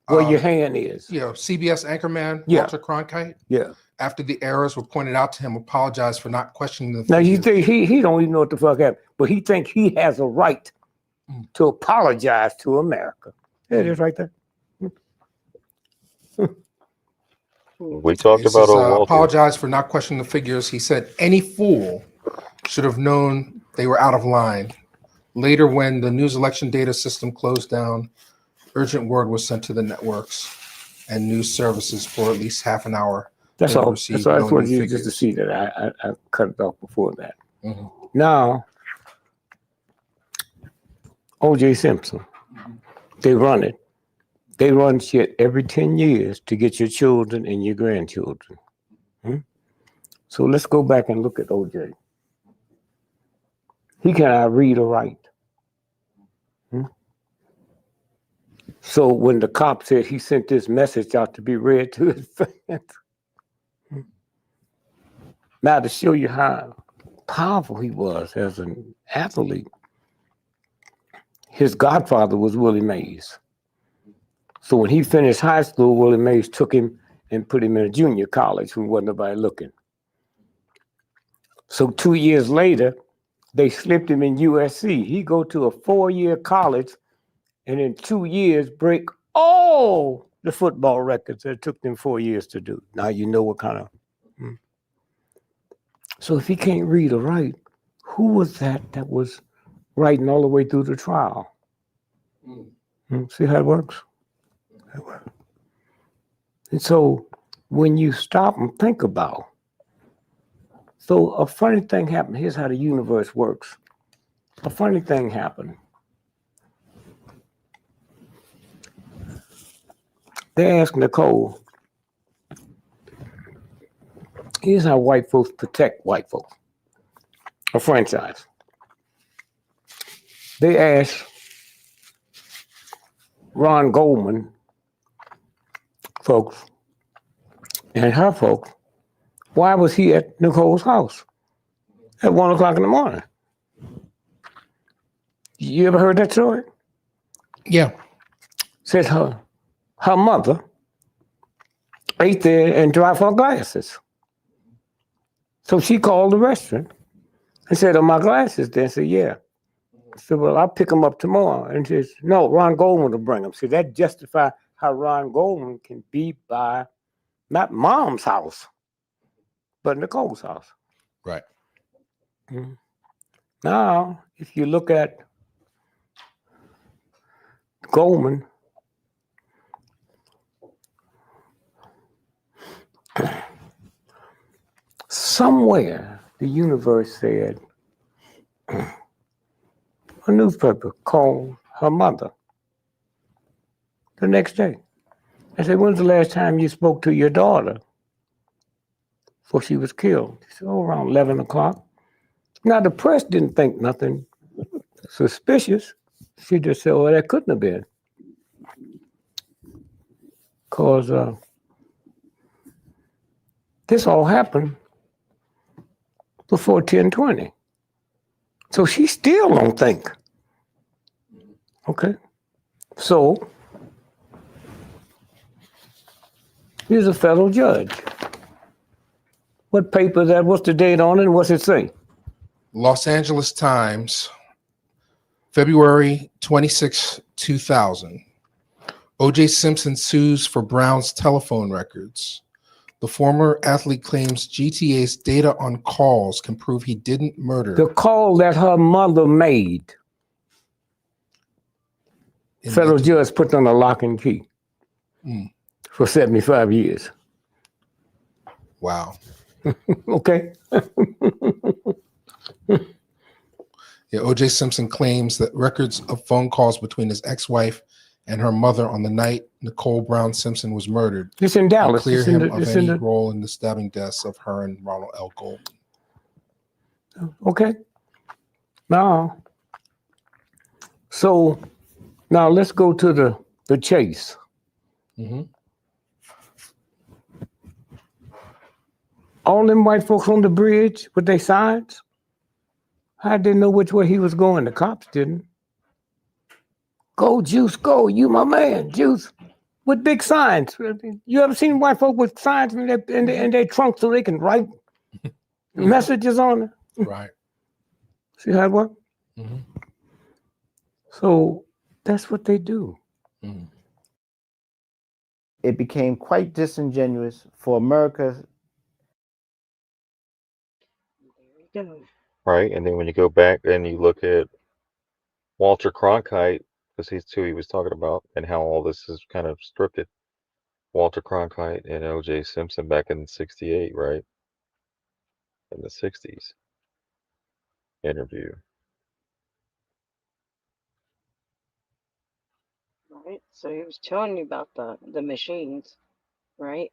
where your hand is. CBS anchorman Yeah. Walter Cronkite. Yeah. After the errors were pointed out to him, apologized for not questioning the. Now you think he don't even know what the fuck happened, but he think he has a right to apologize to America. There it is, right there. We talked He about says, old Walter. apologized for not questioning the figures. He said any fool should have known they were out of line. Later, when the news election data system closed down, urgent word was sent to the networks and news services for at least half an hour. That's They all. received That's all. no I wanted new you just to figures. see that I cut it off before that. Mhm. Now, O.J. Simpson, they run it. They run shit every 10 years to get your children and your grandchildren. So let's go back and look at O.J. He cannot read or write. So when the cop said he sent this message out to be read to his fans, now to show you how powerful he was as an athlete, his godfather was Willie Mays. So when he finished high school, Willie Mays took him and put him in a junior college when wasn't nobody looking. So 2 years later, they slipped him in USC. He go to a 4-year college and in 2 years break all the football records that it took them 4 years to do. Now you know what kind of. So if he can't read or write, who was that was writing all the way through the trial? See how it works? And so when you stop and think about, so a funny thing happened. Here's how the universe works. A funny thing happened. They asked Nicole, here's how white folks protect white folks. A franchise. They asked Ron Goldman folks and her folks, why was he at Nicole's house at 1 o'clock in the morning? You ever heard that story? Yeah. Said her mother ate there and dropped her glasses. So she called the restaurant and said, are my glasses there? I said, yeah. said, well, I'll pick him up tomorrow. And she says, no, Ron Goldman will bring him. See, that justifies how Ron Goldman can be by not Mom's house, but Nicole's house. Right. Mhm. Now, if you look at Goldman, somewhere the universe said, a newspaper called her mother the next day. I said, when's the last time you spoke to your daughter before she was killed? She said, oh, around 11 o'clock. Now, the press didn't think nothing suspicious. She just said, well, that couldn't have been. Because this all happened before 1020. So she still don't think. Okay. So here's a federal judge. What paper is that? What's the date on it? And what's it say? Los Angeles Times, February 26, 2000. O.J. Simpson sues for Brown's telephone records. The former athlete claims GTA's data on calls can prove he didn't murder. The call that her mother made. Federal judge put on a lock and key for 75 years. Wow. Okay. Yeah, O.J. Simpson claims that records of phone calls between his ex-wife and her mother on the night Nicole Brown Simpson was murdered. It's in Dallas. Clear It's him in of any role in the stabbing deaths of her and Ronald L. Gold. Okay. Now, so now let's go to the chase. Mm-hmm. All them white folks on the bridge with their signs, how'd they know which way he was going? The cops didn't. Go, Juice, go. You my man, Juice. With big signs. You ever seen white folk with signs in their trunk so they can write messages on it? Right. See how it works? Mm-hmm. So that's what they do. Mm-hmm. It became quite disingenuous for America. Right. And then when you go back and you look at Walter Cronkite, because he's who he was talking about, and how all this is kind of scripted. Walter Cronkite and O.J. Simpson back in '68, right? In the '60s interview. Right. So he was telling you about the machines, right?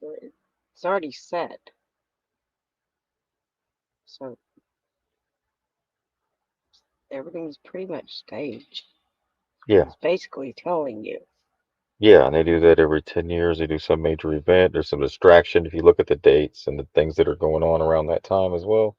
It's already set. So everything's pretty much staged. Yeah. It's basically telling you. Yeah, and they do that every 10 years. They do some major event. There's some distraction if you look at the dates and the things that are going on around that time as well.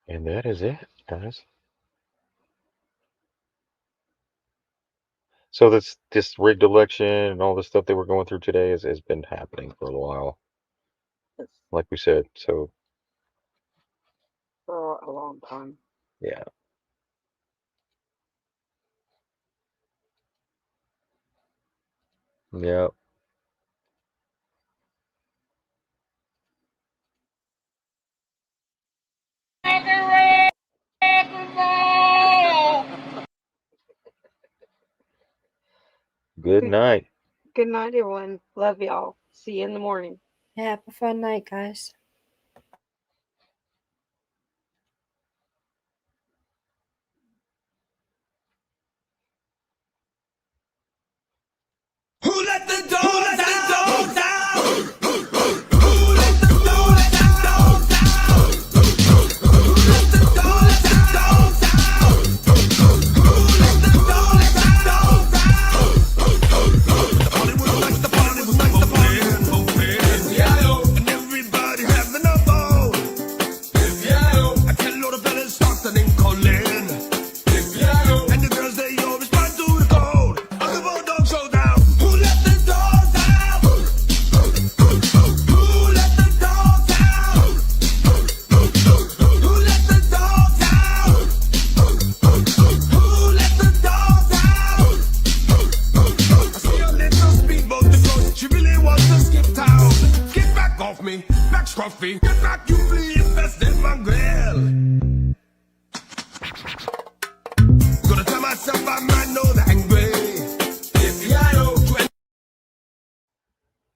And that is it, guys. So this rigged election and all the stuff that we're going through today has been happening for a while. Like we said, so For a long time. yeah. Yeah. Good night. Good night, everyone. Love y'all. See you in the morning. Yeah, have a fun night, guys. Who let the dogs out? Everybody off me, back scruffy. Get back, you please, that's my girl.